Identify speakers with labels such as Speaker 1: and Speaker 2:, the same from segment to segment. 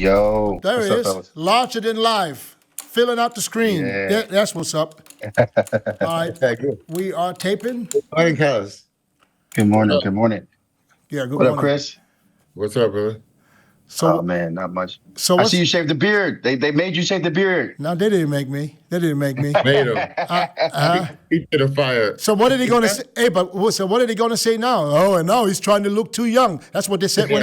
Speaker 1: Yo,
Speaker 2: There
Speaker 1: what's
Speaker 2: he
Speaker 1: up,
Speaker 2: is,
Speaker 1: fellas?
Speaker 2: larger than life, filling out the screen.
Speaker 1: Yeah.
Speaker 2: That's what's up. All right,
Speaker 3: Good
Speaker 2: we are taping.
Speaker 3: morning, Carlos.
Speaker 1: Good
Speaker 4: What
Speaker 1: morning.
Speaker 4: up?
Speaker 1: Good morning.
Speaker 2: Yeah, good
Speaker 1: What up,
Speaker 2: morning.
Speaker 1: Chris?
Speaker 4: What's up, brother?
Speaker 1: Oh
Speaker 2: So,
Speaker 1: man, not much.
Speaker 2: so
Speaker 1: I see
Speaker 2: what's
Speaker 1: you shaved the beard. They made you shave the beard.
Speaker 2: now? They didn't make me. They didn't make me.
Speaker 4: Made him.
Speaker 2: Uh,
Speaker 4: He should have fired.
Speaker 2: so what are they going to say? Hey, but so what are they going to say now? Oh, and now he's trying to look too young. That's what they said when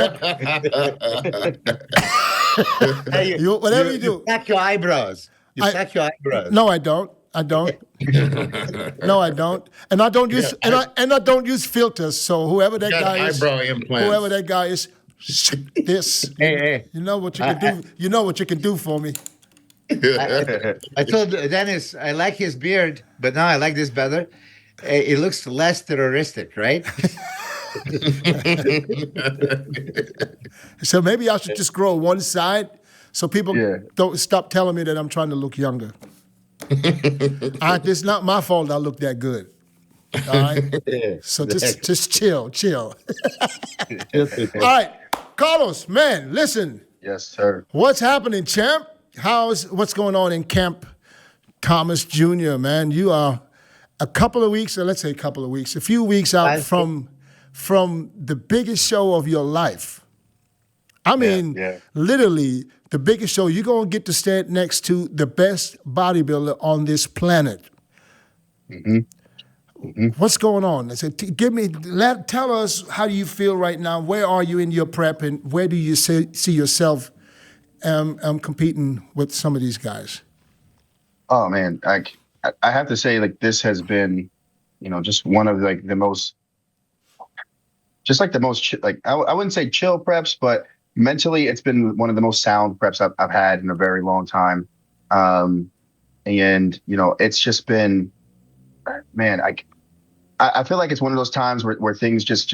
Speaker 3: Hey,
Speaker 2: whatever you
Speaker 3: you
Speaker 2: do.
Speaker 3: sack your eyebrows. You
Speaker 2: I
Speaker 3: sack your eyebrows.
Speaker 2: no, I don't. I don't. No, I don't. And I don't use I don't use filters. So whoever that
Speaker 4: Got
Speaker 2: guy is,
Speaker 4: eyebrow implants.
Speaker 2: whoever that guy is, this.
Speaker 3: Hey.
Speaker 2: You know what you can do. You know what you can do for me.
Speaker 3: I told Dennis I like his beard, but now I like this better. It looks less terroristic, right?
Speaker 2: So maybe I should just grow one side, so people
Speaker 1: Yeah.
Speaker 2: don't stop telling me that I'm trying to look younger. It's not my fault I look that good. All right. So just chill. All right, Carlos, man, listen.
Speaker 1: Yes, sir.
Speaker 2: What's happening, champ? What's going on in Camp Thomas Jr., man? You are a few weeks out from the biggest show of your life. I mean,
Speaker 1: yeah.
Speaker 2: literally the biggest show. You're going to get to stand next to the best bodybuilder on this planet. What's going on? I said, tell us, how do you feel right now? Where are you in your prep, and where do you see yourself competing with some of these guys?
Speaker 1: Oh man, I have to say, like, this has been, just one of like the most, I wouldn't say chill preps, but mentally it's been one of the most sound preps I've had in a very long time. And it's just been, man, I feel like it's one of those times where things just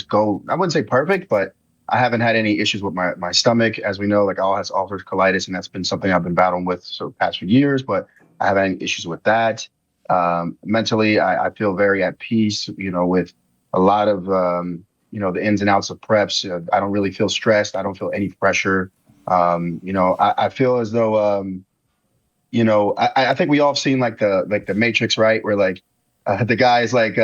Speaker 1: go. I wouldn't say perfect, but I haven't had any issues with my stomach. As we know, like, all has ulcerative colitis, and that's been something I've been battling with for the past few years, but I haven't had any issues with that. Mentally, I feel very at peace, with a lot of, the ins and outs of preps. I don't really feel stressed. I don't feel any pressure. I feel as though, I think we all have seen like the Matrix, right? Where like the guy is like,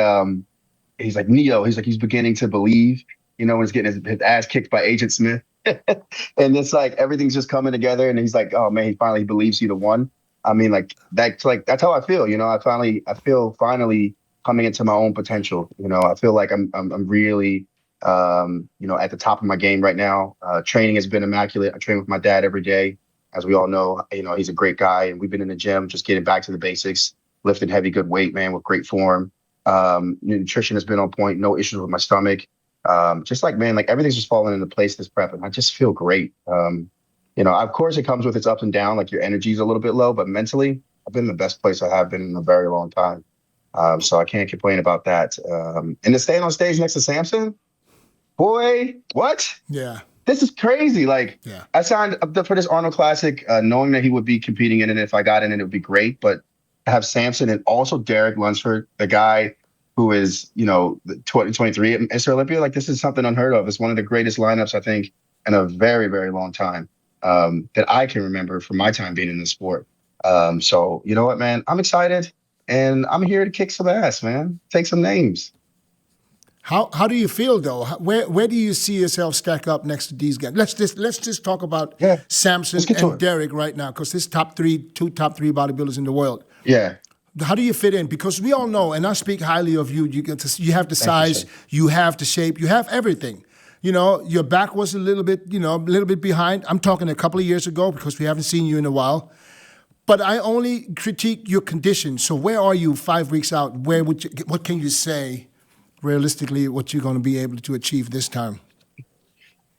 Speaker 1: he's like Neo. He's like, he's beginning to believe, when he's getting his ass kicked by Agent Smith. And it's like everything's just coming together, and he's like, oh man, he finally believes he's the one. I mean, that's how I feel. I feel finally coming into my own potential. I feel like I'm really, at the top of my game right now. Training has been immaculate. I train with my dad every day. As we all know, he's a great guy, and we've been in the gym, just getting back to the basics, lifting heavy, good weight, man, with great form. Nutrition has been on point. No issues with my stomach. Just like, man, like everything's just falling into place this prep, and I just feel great. Of course it comes with its ups and downs, like your energy's a little bit low, but mentally I've been in the best place I have been in a very long time. So I can't complain about that. And to stay on stage next to SAMSON, boy, what?
Speaker 2: Yeah.
Speaker 1: This is crazy. Like,
Speaker 2: Yeah.
Speaker 1: I signed up for this Arnold Classic, knowing that he would be competing in it. If I got in it, it would be great. But to have SAMSON and also Derek Lunsford, the guy who is, the 2023 Mr. Olympia, like, this is something unheard of. It's one of the greatest lineups, I think, in a very, very long time, that I can remember from my time being in the sport. So you know what, man? I'm excited, and I'm here to kick some ass, man. Take some names.
Speaker 2: How do you feel though? Where do you see yourself stack up next to these guys? Let's just talk about SAMSON and Derek right now, because this two top three bodybuilders in the world.
Speaker 1: Yeah.
Speaker 2: How do you fit in? Because we all know, and I speak highly of you. You have the size, you have the shape, you have everything. Your back was a little bit behind. I'm talking a couple of years ago, because we haven't seen you in a while. But I only critique your condition. So where are you 5 weeks out? What can you say realistically what you're going to be able to achieve this time?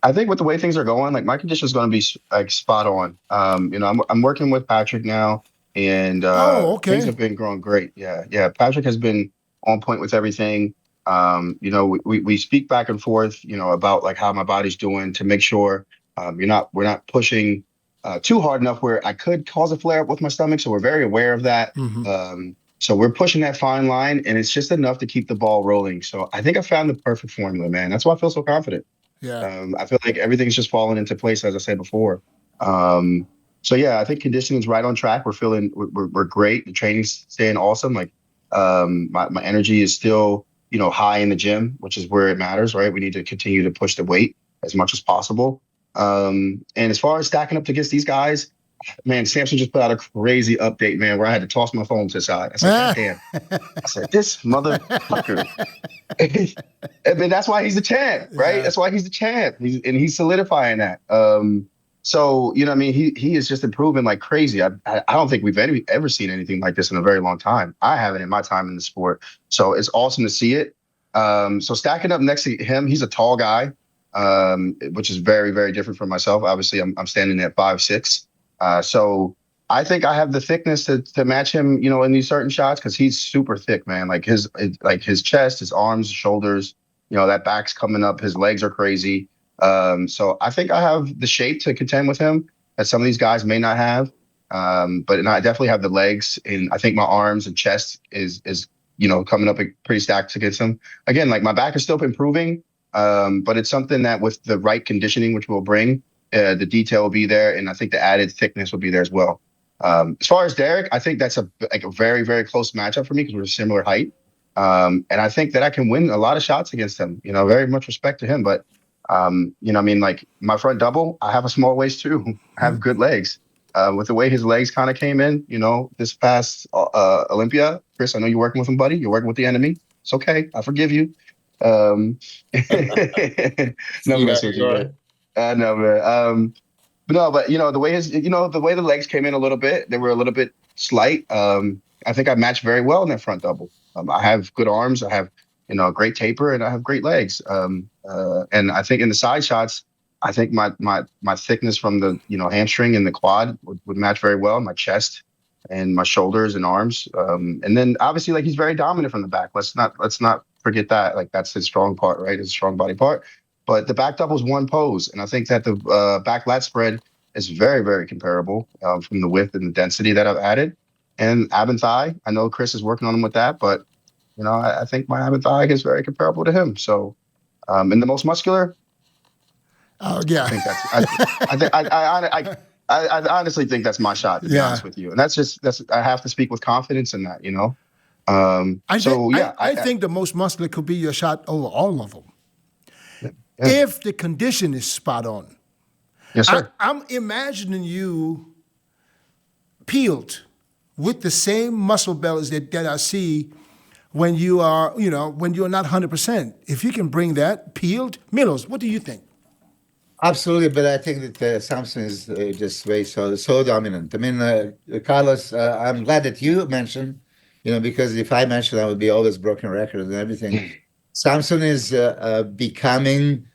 Speaker 1: I think with the way things are going, like, my condition is going to be like spot on. I'm working with Patrick now, and things have been growing great. Yeah. Patrick has been on point with everything. We speak back and forth, about like how my body's doing, to make sure we're not pushing too hard enough where I could cause a flare up with my stomach. So we're very aware of that. Mm-hmm. So we're pushing that fine line, and it's just enough to keep the ball rolling. So I think I found the perfect formula, man. That's why I feel so confident.
Speaker 2: Yeah.
Speaker 1: I feel like everything's just falling into place, as I said before. Um, so yeah, I think conditioning's right on track. We're great. The training's staying awesome. Like my energy is still, high in the gym, which is where it matters, right? We need to continue to push the weight as much as possible. And as far as stacking up against these guys, man, Samson just put out a crazy update, man, where I had to toss my phone to the side. I said, God damn. I said, this motherfucker. I mean, that's why he's the champ, right?
Speaker 2: Yeah.
Speaker 1: That's why he's the champ. He's solidifying that. So I mean, he is just improving like crazy. I don't think we've ever seen anything like this in a very long time. I haven't in my time in the sport. So it's awesome to see it. So stacking up next to him, he's a tall guy, which is very, very different from myself. Obviously, I'm standing at 5'6". So I think I have the thickness to match him, in these certain shots because he's super thick, man. Like his chest, his arms, shoulders, that back's coming up. His legs are crazy. So I think I have the shape to contend with him that some of these guys may not have. But I definitely have the legs, and I think my arms and chest is coming up pretty stacked against him. Again, like my back is still improving, but it's something that with the right conditioning, which we'll bring, the detail will be there, and I think the added thickness will be there as well. As far as Derek, I think that's a very, very close matchup for me because we're similar height. And I think that I can win a lot of shots against him, very much respect to him. But, I mean, like my front double, I have a small waist too. I have good legs. With the way his legs kind of came in, this past Olympia, Chris, I know you're working with him, buddy. You're working with the enemy. It's okay. I forgive you. No,
Speaker 4: See how
Speaker 1: mess with
Speaker 4: you
Speaker 1: you,
Speaker 4: are?
Speaker 1: man. I know, man. But no, but the way the way the legs came in a little bit, they were a little bit slight. I think I matched very well in that front double. I have good arms. I have, a great taper, and I have great legs. And I think in the side shots, I think my thickness from the hamstring and the quad would match very well. My chest and my shoulders and arms. And then obviously, like he's very dominant from the back. Let's not forget that. Like that's his strong part, right? His strong body part. But the back double is one pose, and I think that the back lat spread is very, very comparable from the width and the density that I've added. And ab and thigh, I know Chris is working on him with that, but I think my ab and thigh is very comparable to him. So, and the most muscular,
Speaker 2: Oh
Speaker 1: I
Speaker 2: yeah.
Speaker 1: think that's I honestly think that's my shot, to be honest with you. And that's I have to speak with confidence in that,
Speaker 2: I think the most muscular could be your shot over all of them.
Speaker 1: Yeah.
Speaker 2: If the condition is spot on.
Speaker 1: Yes, sir.
Speaker 2: I'm imagining you peeled with the same muscle bellies that I see when you are, when you're not 100%. If you can bring that peeled, Milos, what do you think?
Speaker 3: Absolutely, but I think that Samson is just way so dominant. I mean, Carlos, I'm glad that you mentioned, because if I mentioned, I would be always broken record and everything. Samson is becoming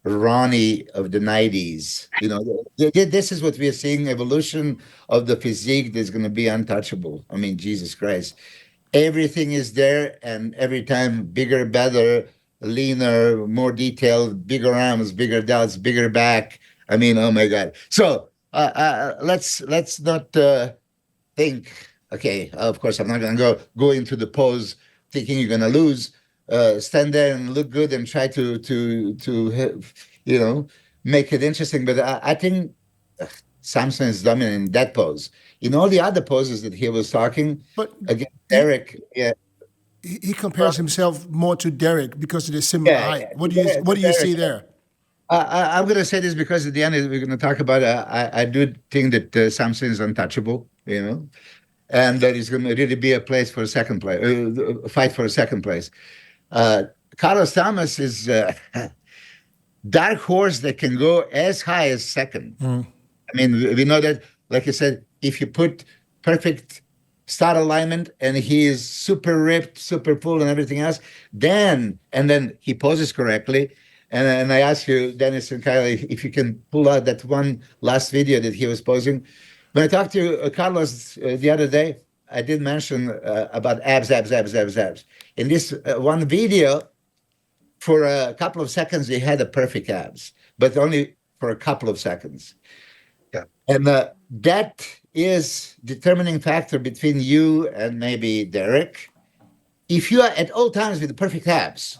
Speaker 3: Ronnie of the 90s. This is what we are seeing, evolution of the physique that's going to be untouchable. I mean, Jesus Christ. Everything is there, and every time bigger, better, leaner, more detailed, bigger arms, bigger delts, bigger back. I mean, oh my God. So let's not think, okay, of course, I'm not going to go into the pose thinking you're going to lose. Stand there and look good and try to make it interesting. But I think Samson is dominant in that pose. In all the other poses that he was talking,
Speaker 2: But
Speaker 3: against Derek, yeah.
Speaker 2: he compares himself more to Derek because of the similar
Speaker 3: Yeah,
Speaker 2: height.
Speaker 3: yeah.
Speaker 2: What do you see there?
Speaker 3: I'm going to say this because at the end we're going to talk about. I do think that Samson is untouchable, and that is going to really be a place for a second place, fight for a second place. Carlos Thomas is dark horse that can go as high as second. I mean, we know that, like I said, if you put perfect start alignment and he is super ripped, super full, and everything else, then he poses correctly. And I ask you, Dennis and Kylie, if you can pull out that one last video that he was posing. When I talked to Carlos the other day, I did mention about abs. In this one video, for a couple of seconds, he had a perfect abs, but only for a couple of seconds.
Speaker 1: Yeah.
Speaker 3: And that is determining factor between you and maybe Derek. If you are at all times with the perfect abs,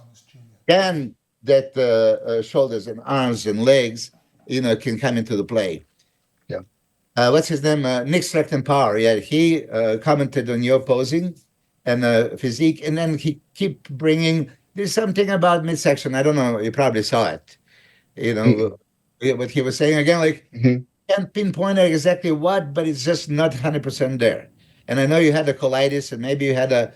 Speaker 3: then that shoulders and arms and legs, can come into the play.
Speaker 1: Yeah.
Speaker 3: What's his name? Nick Strength and Power. Yeah, he commented on your posing and physique, and then he keep bringing. There's something about midsection. I don't know. You probably saw it. What he was saying again, like can't pinpoint exactly what, but it's just not 100% there. And I know you had the colitis, and maybe you had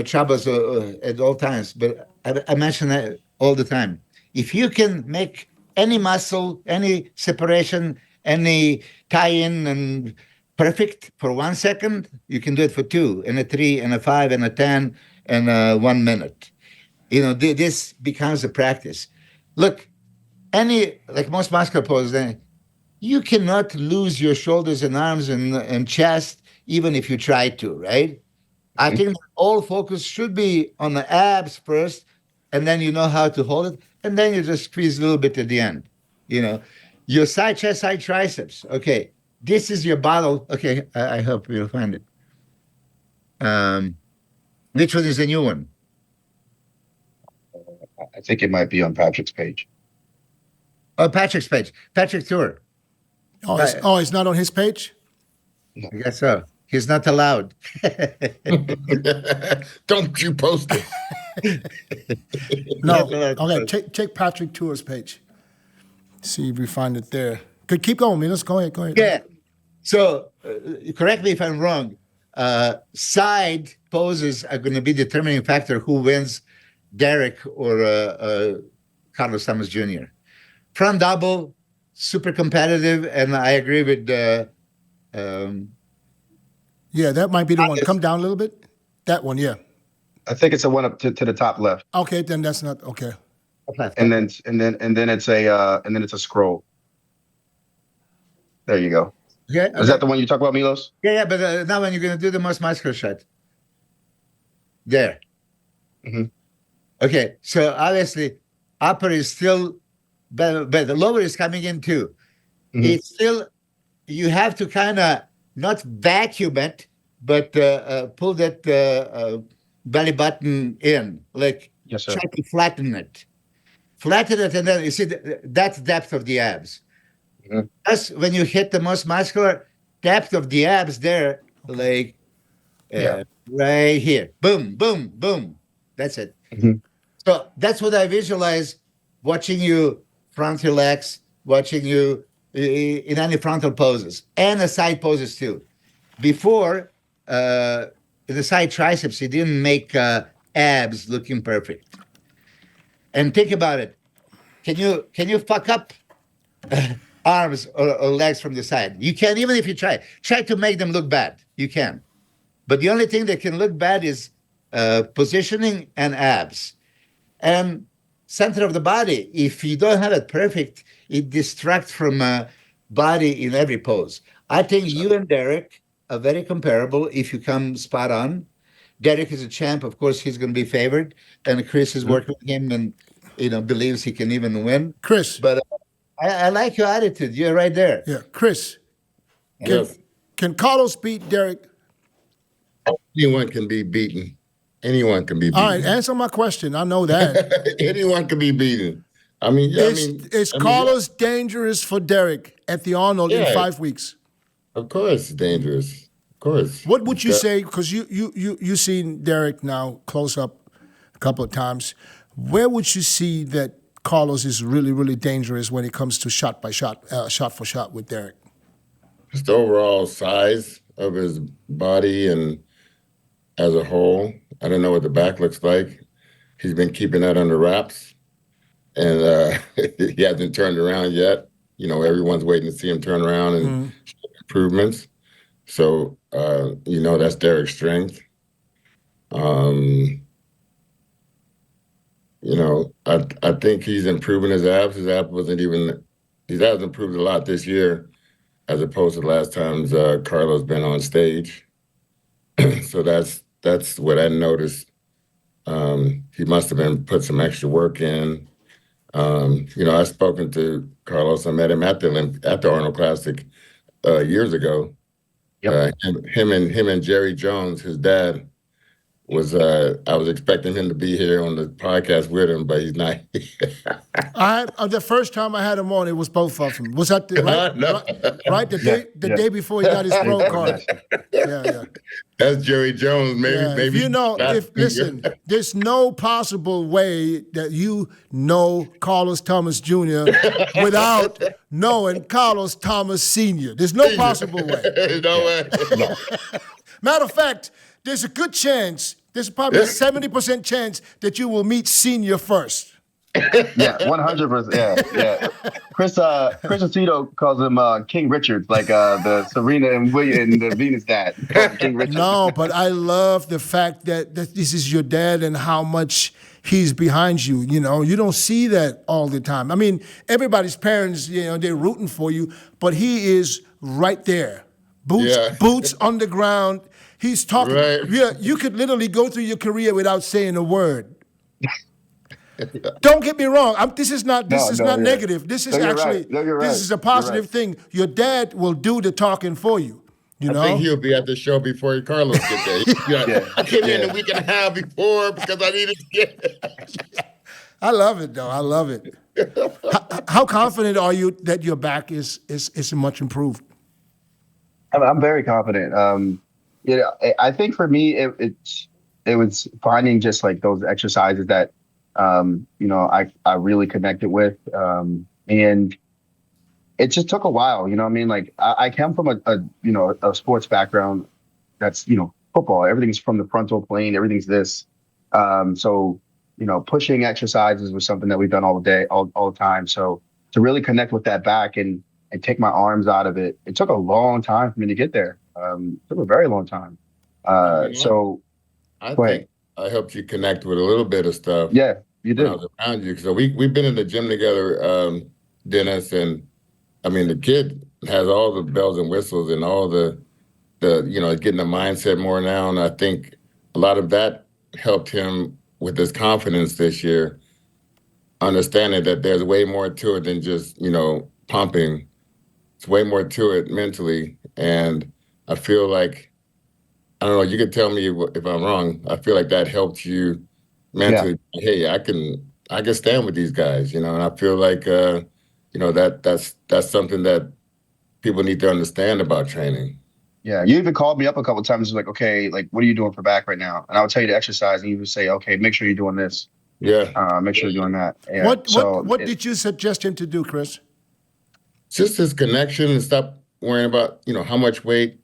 Speaker 3: troubles at all times. But I mention that all the time. If you can make any muscle, any separation, any tie-in, and perfect for 1 second, you can do it for 2, and a 3, and a 5, and a 10, and 1 minute. This becomes a practice. Look, like most muscular poses, you cannot lose your shoulders and arms and chest even if you try to, right? I think all focus should be on the abs first, and then you know how to hold it, and then you just squeeze a little bit at the end. Your side chest, side triceps. Okay, this is your bottle. Okay, I hope you'll find it. Which one is the new one?
Speaker 1: I think it might be on Patrick's page.
Speaker 3: Oh, Patrick's page. Patrick Tour.
Speaker 2: It's not on his page?
Speaker 3: I guess so. He's not allowed.
Speaker 4: Don't you post it.
Speaker 2: No. Okay, check Patrick Tour's page. See if we find it there. Good, keep going, Milos. Go ahead.
Speaker 3: Yeah. So, correct me if I'm wrong. Side poses are going to be determining factor who wins, Derek or Carlos Thomas Jr. Front double, super competitive, and I agree with
Speaker 2: yeah, that might be the one. Come down a little bit. That one, yeah.
Speaker 1: I think it's the one up to the top left.
Speaker 2: Okay, then that's not okay.
Speaker 1: And then it's a scroll. There you go.
Speaker 3: Yeah,
Speaker 1: Is that the one you talk about, Milos?
Speaker 3: Yeah. But now when you're going to do the most muscular shot, there. Okay, so obviously, upper is still better, but the lower is coming in too. It's still, you have to kind of not vacuum it, but pull that belly button in, like
Speaker 1: Yes, sir.
Speaker 3: try to flatten it. Flatten it, and then you see that's depth of the abs. That's when you hit the most muscular depth of the abs there, like right here. Boom, boom, boom. That's it. So that's what I visualize watching you front relax, watching you in any frontal poses and the side poses too. Before, the side triceps, you didn't make abs looking perfect. And think about it. Can you fuck up arms or legs from the side? You can, even if you try. Try to make them look bad. You can. But the only thing that can look bad is positioning and abs. And center of the body, if you don't have it perfect, it distracts from body in every pose. I think you and Derek are very comparable if you come spot on. Derek is a champ. Of course, he's going to be favored. And Chris is working with him and believes he can even win.
Speaker 2: Chris.
Speaker 3: But I like your attitude. You're right there.
Speaker 2: Yeah, Chris.
Speaker 4: Yes.
Speaker 2: Can Carlos beat Derek?
Speaker 4: Anyone can be beaten. Anyone can be beaten.
Speaker 2: All right, answer my question. I know that.
Speaker 4: Anyone can be beaten.
Speaker 2: Is Carlos dangerous for Derek at the Arnold in 5 weeks?
Speaker 4: Of course, it's dangerous. Of course.
Speaker 2: What would you say? Because you seen Derek now close up a couple of times. Where would you see that Carlos is really, really dangerous when it comes to shot by shot, shot for shot with Derek?
Speaker 4: Just the overall size of his body and as a whole. I don't know what the back looks like. He's been keeping that under wraps, and he hasn't turned around yet. Everyone's waiting to see him turn around and show improvements. So, that's Derek's strength. I think he's improving his abs. His abs his abs improved a lot this year as opposed to the last times Carlos been on stage. So that's what I noticed. He must have been put some extra work in. I've spoken to Carlos. I met him at the Arnold Classic years ago.
Speaker 1: Yep.
Speaker 4: Him and Jerry Jones, his dad, I was expecting him to be here on the podcast with him, but he's not.
Speaker 2: The first time I had him on, it was both of them. Was that
Speaker 4: No.
Speaker 2: right? The day before he got his pro card. Yeah.
Speaker 4: That's Jerry Jones. Maybe.
Speaker 2: Listen, there's no possible way that you know Carlos Thomas Jr. without knowing Carlos Thomas Sr. There's no possible way.
Speaker 4: No way.
Speaker 2: Matter of fact, there's a good chance, there's probably a 70% chance that you will meet Senior first.
Speaker 1: Yeah, 100%. Yeah. Chris Aceto calls him King Richard, like the Serena and William and the Venus dad. King Richard.
Speaker 2: No, but I love the fact that this is your dad and how much he's behind you. You know, you don't see that all the time. I mean, everybody's parents, they're rooting for you, but he is right there, boots on the ground. He's talking.
Speaker 4: Right.
Speaker 2: Yeah, you could literally go through your career without saying a word. Don't get me wrong. This is not negative. This is actually this is a positive thing. Your dad will do the talking for you. I
Speaker 4: think he'll be at the show before Carlos gets there. I came in a week and a half before because I needed to get.
Speaker 2: I love it though. I love it. How confident are you that your back is much improved?
Speaker 1: I'm very confident. I think for me it was finding just like those exercises that I really connected with, and it just took a while. You know what I mean? Like I come from a sports background that's football. Everything's from the frontal plane. Everything's this. So pushing exercises was something that we've done all the time. So to really connect with that back and take my arms out of it, it took a long time for me to get there. It took a very long time. So
Speaker 4: I think I helped you connect with a little bit of stuff.
Speaker 1: Yeah, you did.
Speaker 4: When I was around you. So we've been in the gym together, Dennis, and I mean the kid has all the bells and whistles and all the getting the mindset more now. And I think a lot of that helped him with his confidence this year, understanding that there's way more to it than just, pumping. It's way more to it mentally. And I feel like, I don't know, you could tell me if I'm wrong. I feel like that helped you mentally. Yeah. Hey, I can stand with these guys, and I feel like, that's something that people need to understand about training.
Speaker 1: Yeah, you even called me up a couple of times, like, okay, like, what are you doing for back right now? And I would tell you to exercise, and you would say, okay, make sure you're doing this.
Speaker 4: Yeah.
Speaker 1: Make sure you're doing that. Yeah.
Speaker 2: What did you suggest him to do, Chris?
Speaker 4: Just his connection and stop worrying about, how much weight,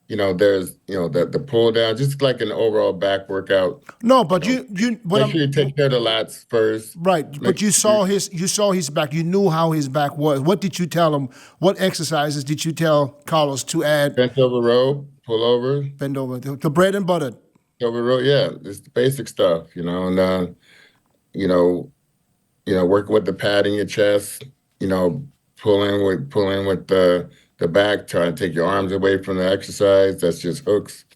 Speaker 4: there's, the pull down, just like an overall back workout.
Speaker 2: No, but you
Speaker 4: make sure you take care of the lats first.
Speaker 2: Right, but you saw his back. You knew how his back was. What did you tell him? What exercises did you tell Carlos to add?
Speaker 4: Bent over row, pull over.
Speaker 2: Bend over, the bread and butter.
Speaker 4: Over row, yeah, it's the basic stuff, and work with the pad in your chest, pulling with the back, trying to take your arms away from the exercise. That's just hooks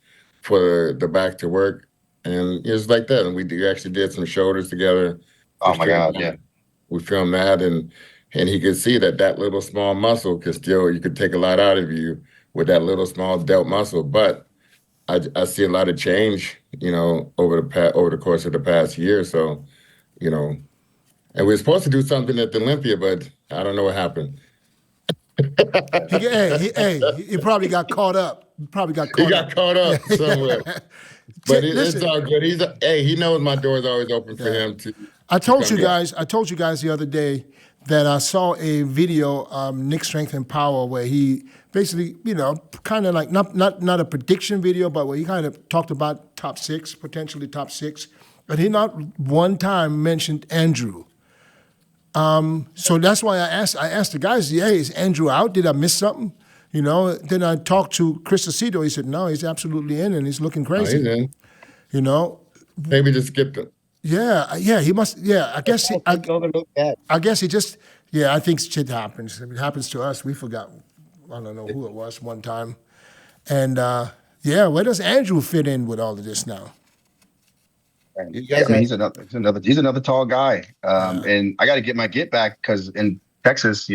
Speaker 4: for the back to work. And it was like that. And we actually did some shoulders together.
Speaker 1: Oh my God, yeah.
Speaker 4: We filmed that and he could see that little small muscle you could take a lot out of you with that little small delt muscle. But I see a lot of change, over the course of the past year. So, and we were supposed to do something at the Olympia, but I don't know what happened.
Speaker 2: He probably got caught up. He
Speaker 4: got caught up somewhere. But it's all good. He knows my door is always open for him to.
Speaker 2: I told you guys the other day that I saw a video, Nick Strength and Power, where he basically, kind of like not a prediction video, but where he kind of talked about potentially top six, but he not one time mentioned Andrew. So that's why I asked the guys, is Andrew out? Did I miss something? Then I talked to Chris Aceto. He said, no, he's absolutely in and he's looking crazy.
Speaker 4: Oh, he's in. Maybe just skipped him.
Speaker 2: Yeah, he must. Yeah, I guess he just. Yeah, I think shit happens. It happens to us. We forgot. I don't know who it was one time, and where does Andrew fit in with all of this now?
Speaker 1: He's another tall guy, and I got to get my get back because in Texas,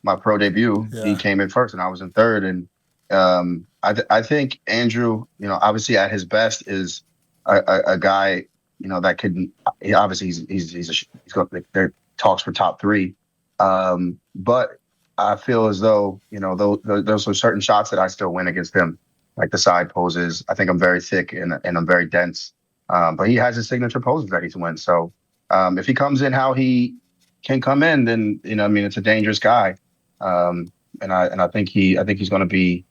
Speaker 1: my pro debut, he came in first and I was in third, and I think Andrew, obviously at his best is a guy, that could. Obviously, he's got their talks for top three. But I feel as though those are certain shots that I still win against him, like the side poses. I think I'm very thick and I'm very dense. But he has his signature poses that he's win. So if he comes in how he can come in, then it's a dangerous guy. And I think he's going to be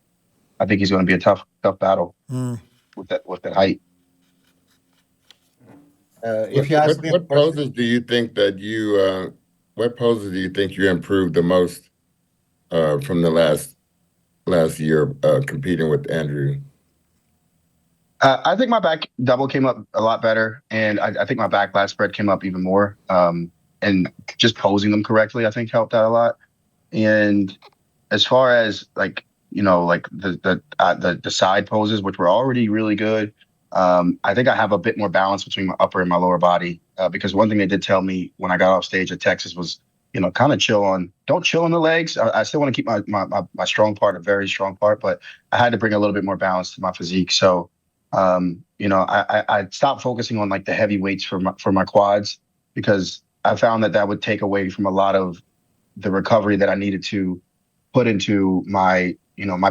Speaker 1: a tough battle with that height.
Speaker 3: If you ask me,
Speaker 4: What poses do you think that what poses do you think you improved the most from the last year competing with Andrew?
Speaker 1: I think my back double came up a lot better, and I think my back lat spread came up even more. And just posing them correctly, I think helped out a lot. And as far as like the side poses, which were already really good, I think I have a bit more balance between my upper and my lower body. Because one thing they did tell me when I got off stage at Texas was, kind of don't chill on the legs. I still want to keep my strong part a very strong part, but I had to bring a little bit more balance to my physique. So, I stopped focusing on like the heavy weights for my quads, because I found that would take away from a lot of the recovery that I needed to put into my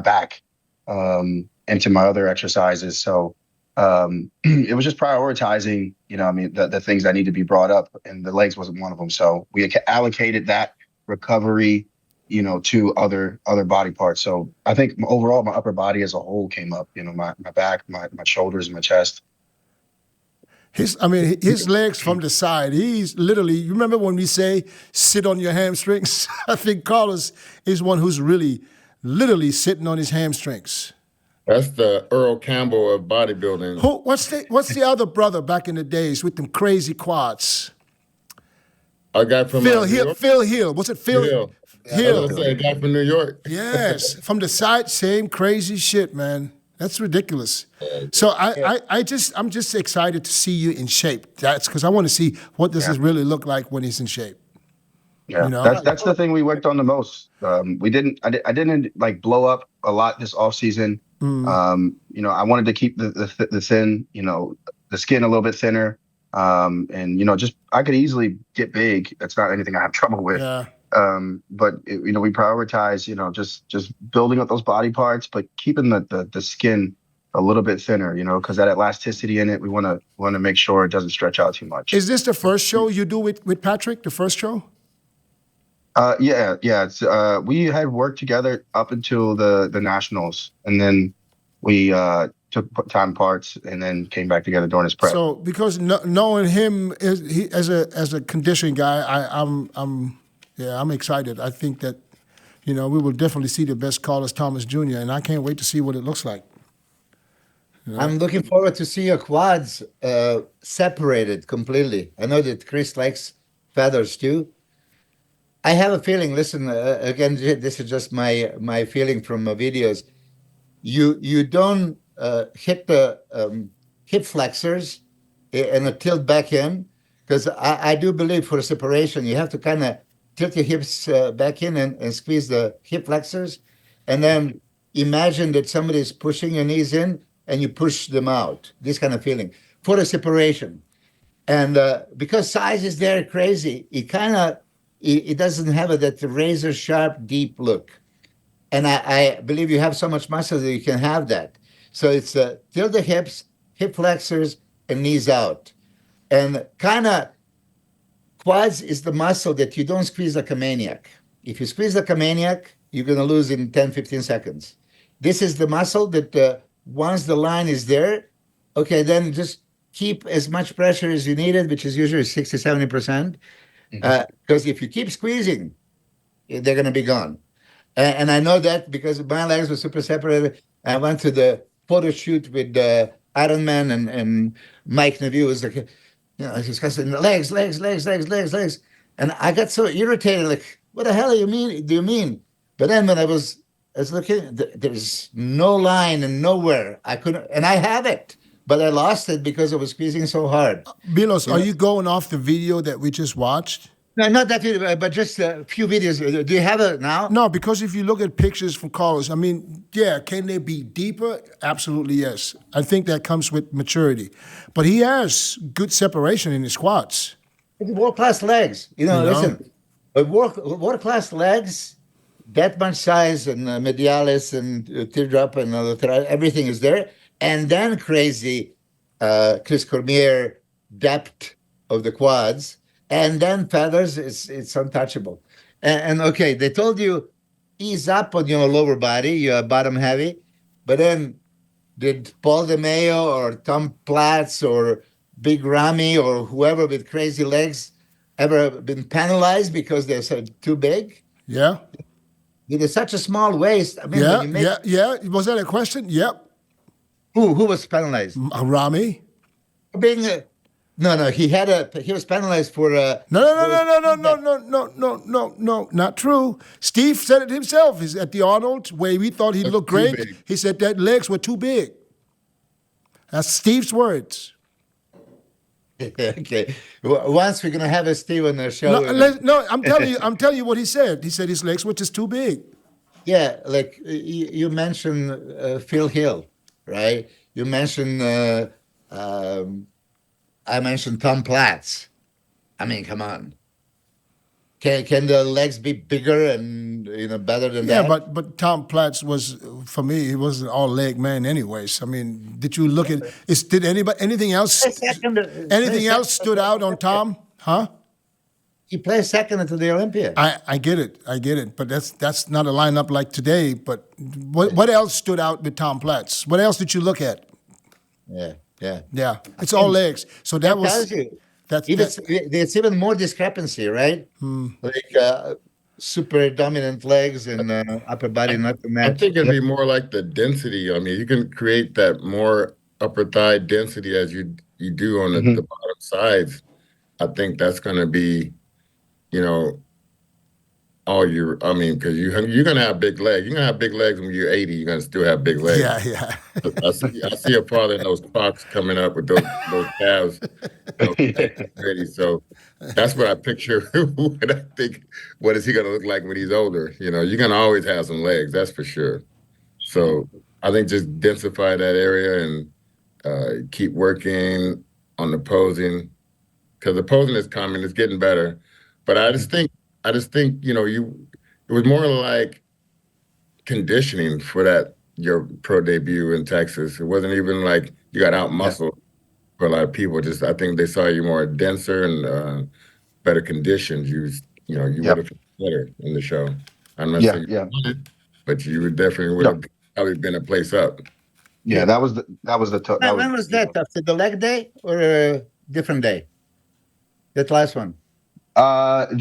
Speaker 1: back, into my other exercises. So, it was just prioritizing, the things that need to be brought up, and the legs wasn't one of them. So we allocated that recovery, to other body parts. So I think overall my upper body as a whole came up, my back, my shoulders, and my chest.
Speaker 2: His legs from the side. He's literally. You remember when we say sit on your hamstrings? I think Carlos is one who's really, literally sitting on his hamstrings.
Speaker 4: That's the Earl Campbell of bodybuilding.
Speaker 2: What's the other brother back in the days with them crazy quads?
Speaker 4: A guy from
Speaker 2: Phil Hill. Phil Hill. Was it Phil
Speaker 4: Hill?
Speaker 2: Hill?
Speaker 4: I was gonna say a guy from New York.
Speaker 2: Yes, from the side, same crazy shit, man. That's ridiculous. So I'm just excited to see you in shape. That's because I want to see what does this really look like when he's in shape.
Speaker 1: Yeah, that's the thing we worked on the most. I didn't like blow up a lot this off season. I wanted to keep the thin, the skin a little bit thinner. And just I could easily get big. That's not anything I have trouble with.
Speaker 2: Yeah.
Speaker 1: But we prioritize, just building up those body parts, but keeping the skin a little bit thinner, because that elasticity in it, we want to make sure it doesn't stretch out too much.
Speaker 2: Is this the first show you do with Patrick? The first show?
Speaker 1: Yeah. It's, we had worked together up until the nationals, and then we took time parts and then came back together during his prep.
Speaker 2: So because knowing him as a conditioning guy, I'm excited. I think that we will definitely see the best Carlos Thomas Jr. and I can't wait to see what it looks like.
Speaker 3: I'm looking forward to see your quads separated completely. I know that Chris likes feathers too. I have a feeling. Listen, again, this is just my feeling from videos. You don't hit the hip flexors and a tilt back in, because I do believe for separation you have to kind of tilt your hips back in and squeeze the hip flexors, and then imagine that somebody is pushing your knees in and you push them out. This kind of feeling for a separation, and because size is there crazy, it doesn't have that razor sharp deep look. And I believe you have so much muscle that you can have that. So it's tilt the hips, hip flexors, and knees out. And kind of quads is the muscle that you don't squeeze like a maniac. If you squeeze like a maniac, you're going to lose in 10, 15 seconds. This is the muscle that once the line is there, okay, then just keep as much pressure as you needed, which is usually 60, 70%. Because if you keep squeezing, they're going to be gone. And I know that because my legs were super separated. I went to the photo shoot with Iron Man and Mike Neville. Was like, discussing the legs. And I got so irritated, like, what the hell do you mean? But then when I was looking, there's no line and nowhere. I couldn't, and I have it, but I lost it because I was squeezing so hard.
Speaker 2: Milos, are you going off the video that we just watched?
Speaker 3: No, not that video, but just a few videos. Do you have it now?
Speaker 2: No, because if you look at pictures from college, I mean, yeah, can they be deeper? Absolutely, yes. I think that comes with maturity. But he has good separation in his squats.
Speaker 3: World-class legs. Listen, world-class legs, that much size and medialis and teardrop and everything is there. And then crazy Chris Cormier depth of the quads. And then feathers, it's untouchable. And okay, they told you ease up on your lower body, you're bottom heavy. But then did Paul DeMeo or Tom Platz or Big Ramy or whoever with crazy legs ever been penalized because they're so too big?
Speaker 2: Yeah.
Speaker 3: It is such a small waist. I mean,
Speaker 2: Yeah. Was that a question? Yep.
Speaker 3: Who was penalized?
Speaker 2: Ramy?
Speaker 3: Being no. He was penalized for
Speaker 2: No, not true. Steve said it himself. He's at the Arnold, where we thought he looked great.
Speaker 4: big.
Speaker 2: He said that legs were too big. That's Steve's words.
Speaker 3: Okay. Once we're gonna have a Steve on the show.
Speaker 2: No, I'm telling you what he said. He said his legs were just too big.
Speaker 3: Yeah, like you mentioned Phil Hill, right? You mentioned I mentioned Tom Platz. I mean, come on. Can the legs be bigger and better than that?
Speaker 2: Yeah, but Tom Platz was, for me, he was an all leg man anyways. I mean, did you look at did anything else stood out on Tom? Huh?
Speaker 3: He plays second into the Olympia.
Speaker 2: I get it. But that's not a lineup like today. But what else stood out with Tom Platz? What else did you look at?
Speaker 3: Yeah.
Speaker 2: It's all legs. So that was.
Speaker 3: Tells you. It's even more discrepancy, right? Like super dominant legs and upper body not to match.
Speaker 4: I think it'd be more like the density. I mean, you can create that more upper thigh density as you do on the bottom sides. I think that's going to be, because you're going to have big legs. You're going to have big legs when you're 80. You're going to still have big legs.
Speaker 2: Yeah.
Speaker 4: I see a father in those Crocs coming up with those calves ready. So that's what I picture when I think, what is he going to look like when he's older? You're going to always have some legs, that's for sure. So I think just densify that area and keep working on the posing, because the posing is coming, it's getting better. But I just think, it was more like conditioning for your pro debut in Texas. It wasn't even like you got out muscled for a lot of people. Just, I think they saw you more denser and better conditioned. You would have been better in the show. I'm not saying you won it, but you would definitely would have probably been a place up.
Speaker 1: Yeah, that was the tough.
Speaker 3: When was that? After the leg day or a different day? That last one.
Speaker 2: Fuck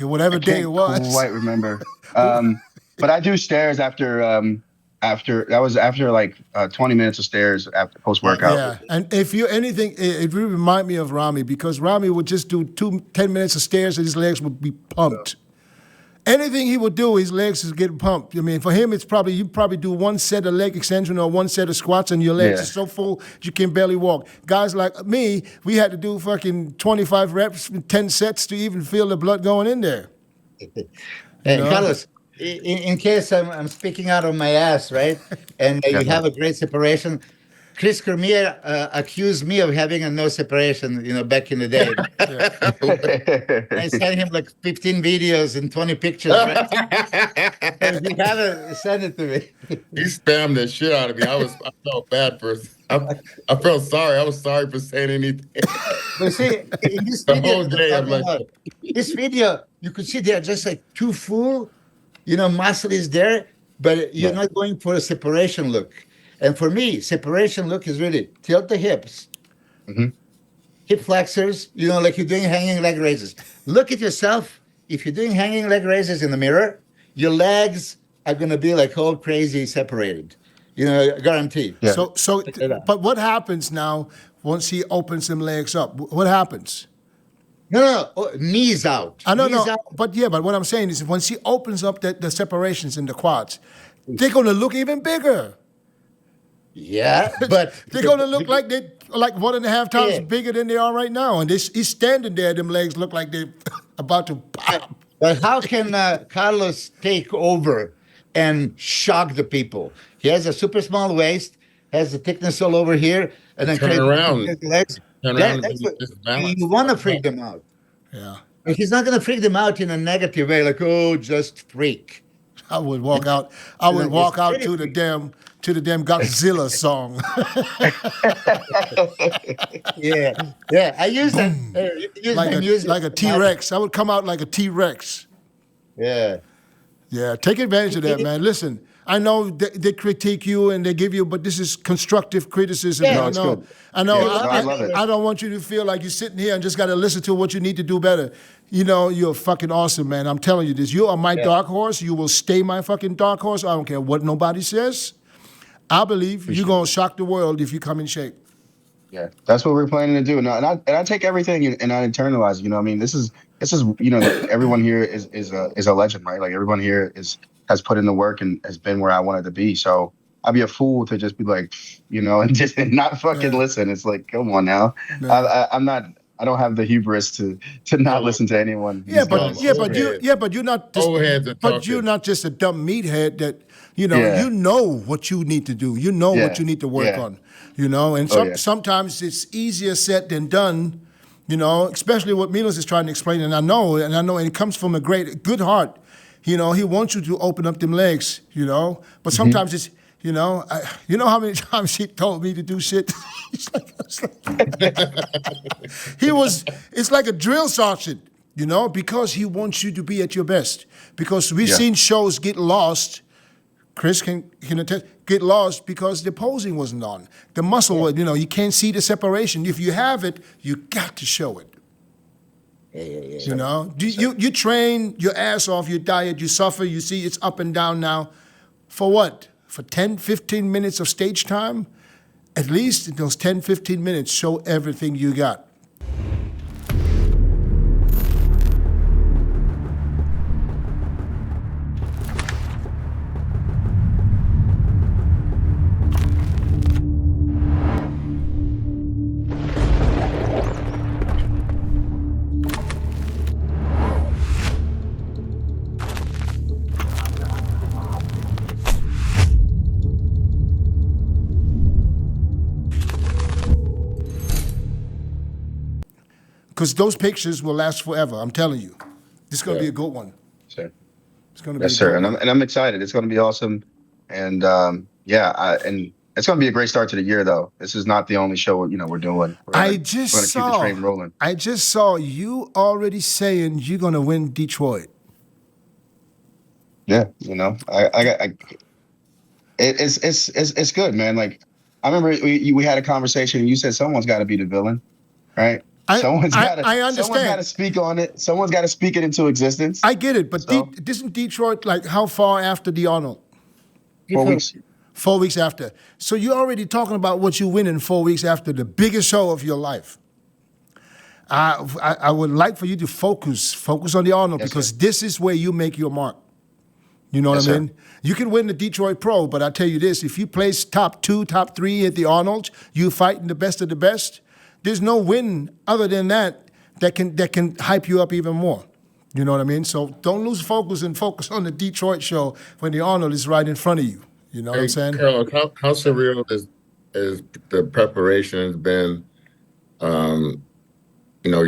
Speaker 2: it, whatever day it was.
Speaker 1: I can't quite remember. But I do stairs after like 20 minutes of stairs after post workout.
Speaker 2: Yeah, and if you anything, it really remind me of Ramy, because Ramy would just do 10 minutes of stairs and his legs would be pumped. Anything he would do, his legs is getting pumped. I mean, for him, it's probably you do one set of leg extension or one set of squats, and your legs are so full you can barely walk. Guys like me, we had to do fucking 25 reps, 10 sets to even feel the blood going in there.
Speaker 3: Hey, Carlos, in case I'm speaking out of my ass, right? And you have a great separation. Chris Cormier accused me of having a no separation, back in the day. I sent him like 15 videos and 20 pictures. Right? If you haven't, send it to me.
Speaker 4: He spammed the shit out of me. I felt bad I felt sorry. I was sorry for saying anything.
Speaker 3: But see, in this
Speaker 4: The
Speaker 3: video,
Speaker 4: whole day, I'm like,
Speaker 3: this video, you could see they're just like too full. Muscle is there, but you're not going for a separation look. And for me, separation look is really tilt the hips, hip flexors, like you're doing hanging leg raises. Look at yourself. If you're doing hanging leg raises in the mirror, your legs are going to be like all crazy separated. Guaranteed.
Speaker 2: Yeah. But what happens now once he opens them legs up? What happens?
Speaker 3: No. Knees out.
Speaker 2: I don't know.
Speaker 3: Out.
Speaker 2: But what I'm saying is once he opens up the separations in the quads, they're going to look even bigger.
Speaker 3: Yeah, but
Speaker 2: they're going to look like they like 1.5 times
Speaker 3: Yeah.
Speaker 2: bigger than they are right now. And he's standing there, them legs look like they're about to pop.
Speaker 3: But how can Carlos take over and shock the people? He has a super small waist, has the thickness all over here, and then
Speaker 4: Turn around.
Speaker 3: crazy legs.
Speaker 4: Turn around and just balance.
Speaker 3: You want to freak them out.
Speaker 2: Yeah.
Speaker 3: But he's not going to freak them out in a negative way, like, oh, just freak.
Speaker 2: I would walk out. I would
Speaker 3: It's
Speaker 2: walk out
Speaker 3: pretty
Speaker 2: to the damn Godzilla song.
Speaker 3: Yeah. I use that. You can use
Speaker 2: like
Speaker 3: my music.
Speaker 2: a T-Rex. I would come out like a T-Rex.
Speaker 3: Yeah.
Speaker 2: Yeah, take advantage of that, man. Listen, I know they critique you and they give you, but this is constructive criticism.
Speaker 3: Yeah.
Speaker 1: No,
Speaker 2: I
Speaker 1: it's
Speaker 2: know.
Speaker 1: good.
Speaker 2: I know.
Speaker 1: Yeah, I love it.
Speaker 2: I don't want you to feel like you're sitting here and just got to listen to what you need to do better. You know, you're fucking awesome, man. I'm telling you this. You are my dark horse. You will stay my fucking dark horse. I don't care what nobody says. I believe you're going to shock the world if you come in shape.
Speaker 1: Yeah, that's what we're planning to do. And I take everything and I internalize. You know, what I mean, this is you know, everyone here is a legend, right? Like everyone here has put in the work and has been where I wanted to be. So I'd be a fool to just be like, you know, and just not fucking listen. It's like, come on now. I'm not. I don't have the hubris to not listen to anyone.
Speaker 2: But you're not. But you're not just a dumb meathead that. You know what you need to do. You know what you need to work on. You know, and sometimes it's easier said than done. You know, especially what Milos is trying to explain, and I know, and it comes from a good heart. You know, he wants you to open up them legs. You know, but sometimes it's. You know, you know how many times he told me to do shit. It's like a drill sergeant. You know, because he wants you to be at your best. Because we've seen shows get lost. Chris can attest, get lost because the posing wasn't on. The muscle, you know, you can't see the separation. If you have it, you got to show it.
Speaker 3: Yeah.
Speaker 2: You know, you train your ass off, your diet, you suffer, you see it's up and down now. For what? For 10, 15 minutes of stage time? At least in those 10, 15 minutes, show everything you got. Because those pictures will last forever. I'm telling you, this is going to be a good one.
Speaker 1: Sure.
Speaker 2: It's going to be.
Speaker 1: Yes, sir. And I'm excited. It's going to be awesome. And and it's going to be a great start to the year, though. This is not the only show we're doing. We're gonna keep the train rolling.
Speaker 2: I just saw you already saying you're going to win Detroit.
Speaker 1: Yeah, you know, it's good, man. Like I remember we had a conversation and you said someone's got to be the villain, right?
Speaker 2: I understand.
Speaker 1: Someone's got to speak on it. Someone's got to speak it into existence.
Speaker 2: I get it, but isn't Detroit like how far after the Arnold?
Speaker 1: 4 weeks.
Speaker 2: 4 weeks after. So you're already talking about what you win in 4 weeks after the biggest show of your life. I would like for you to focus on the Arnold because this is where you make your mark. You know what I mean? You can win the Detroit Pro, but I tell you this, if you place top 2, top 3 at the Arnold, you fighting the best of the best, there's no win other than that can hype you up even more. You know what I mean? So don't lose focus and focus on the Detroit show when the Arnold is right in front of you. You know what I'm saying?
Speaker 4: Carlos, how surreal is the preparation has been? You know,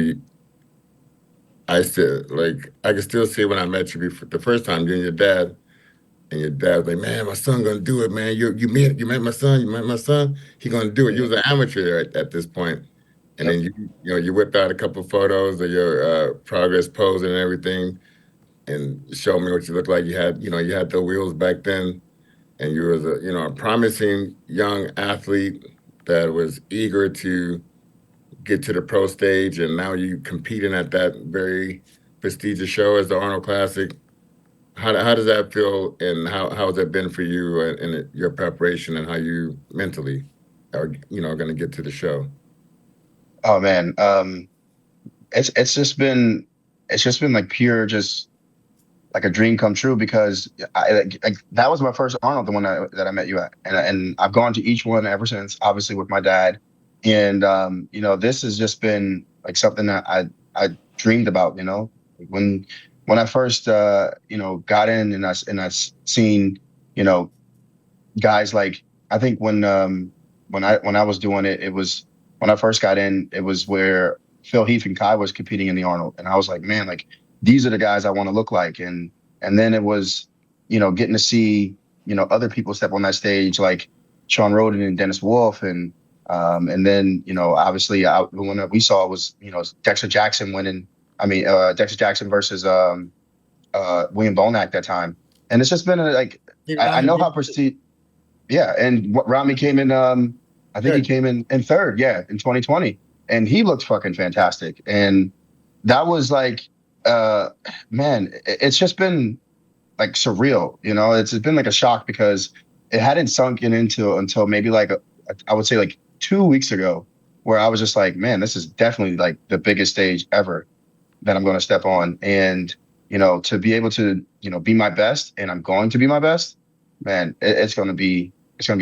Speaker 4: I can still see when I met you before, the first time, you and your dad. And your dad was like, man, my son gonna do it, man. You met my son. He gonna do it. You was an amateur at this point. And then you whipped out a couple of photos of your progress posing and everything, and showed me what you looked like. You had the wheels back then, and you was a promising young athlete that was eager to get to the pro stage, and now you competing at that very prestigious show as the Arnold Classic. How does that feel, and how has that been for you in your preparation and how you mentally are going to get to the show?
Speaker 1: Oh man, it's just been like pure, just like a dream come true because that was my first Arnold, the one that I met you at, and I've gone to each one ever since. Obviously with my dad, And this has just been like something that I dreamed about. Like when I first got in, and I seen you know guys like, I think when I was doing it, it was when I first got in, it was where Phil Heath and Kai was competing in the Arnold, and I was like, man, like these are the guys I want to look like. And then it was getting to see other people step on that stage, like Sean Roden and Dennis Wolf, and then obviously the one that we saw was Dexter Jackson winning. I mean, Dexter Jackson versus William Bonac that time, and it's just been like I know how prestige. Yeah, and Rami came in. I think he came in third. Yeah, in 2020, and he looked fucking fantastic. And that was like, man, it's just been like surreal. It's been like a shock because it hadn't sunk in until maybe like I would say like 2 weeks ago, where I was just like, man, this is definitely like the biggest stage ever that I'm going to step on. And to be able to be my best, and I'm going to be my best, man, it's going to be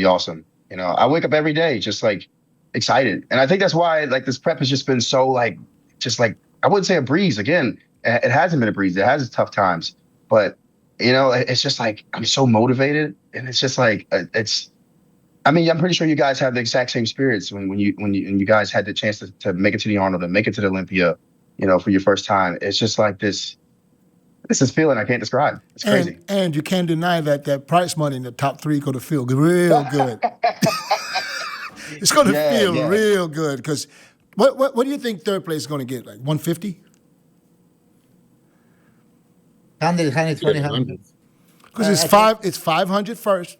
Speaker 1: awesome. I wake up every day just like excited, and I think that's why like this prep has just been so like just like, I wouldn't say a breeze. Again, it hasn't been a breeze. It has its tough times, but it's just like I'm so motivated, and it's just like it's. I mean, I'm pretty sure you guys have the exact same spirits when you guys had the chance to make it to the Arnold and make it to the Olympia, for your first time. It's just like this is feeling I can't describe. It's crazy.
Speaker 2: And you can't deny that prize money in the top three going to feel real good. It's going to feel real good, because what do you think third place is going to get? Like 150?
Speaker 3: 100, 120, 100.
Speaker 2: Because it's 500 first.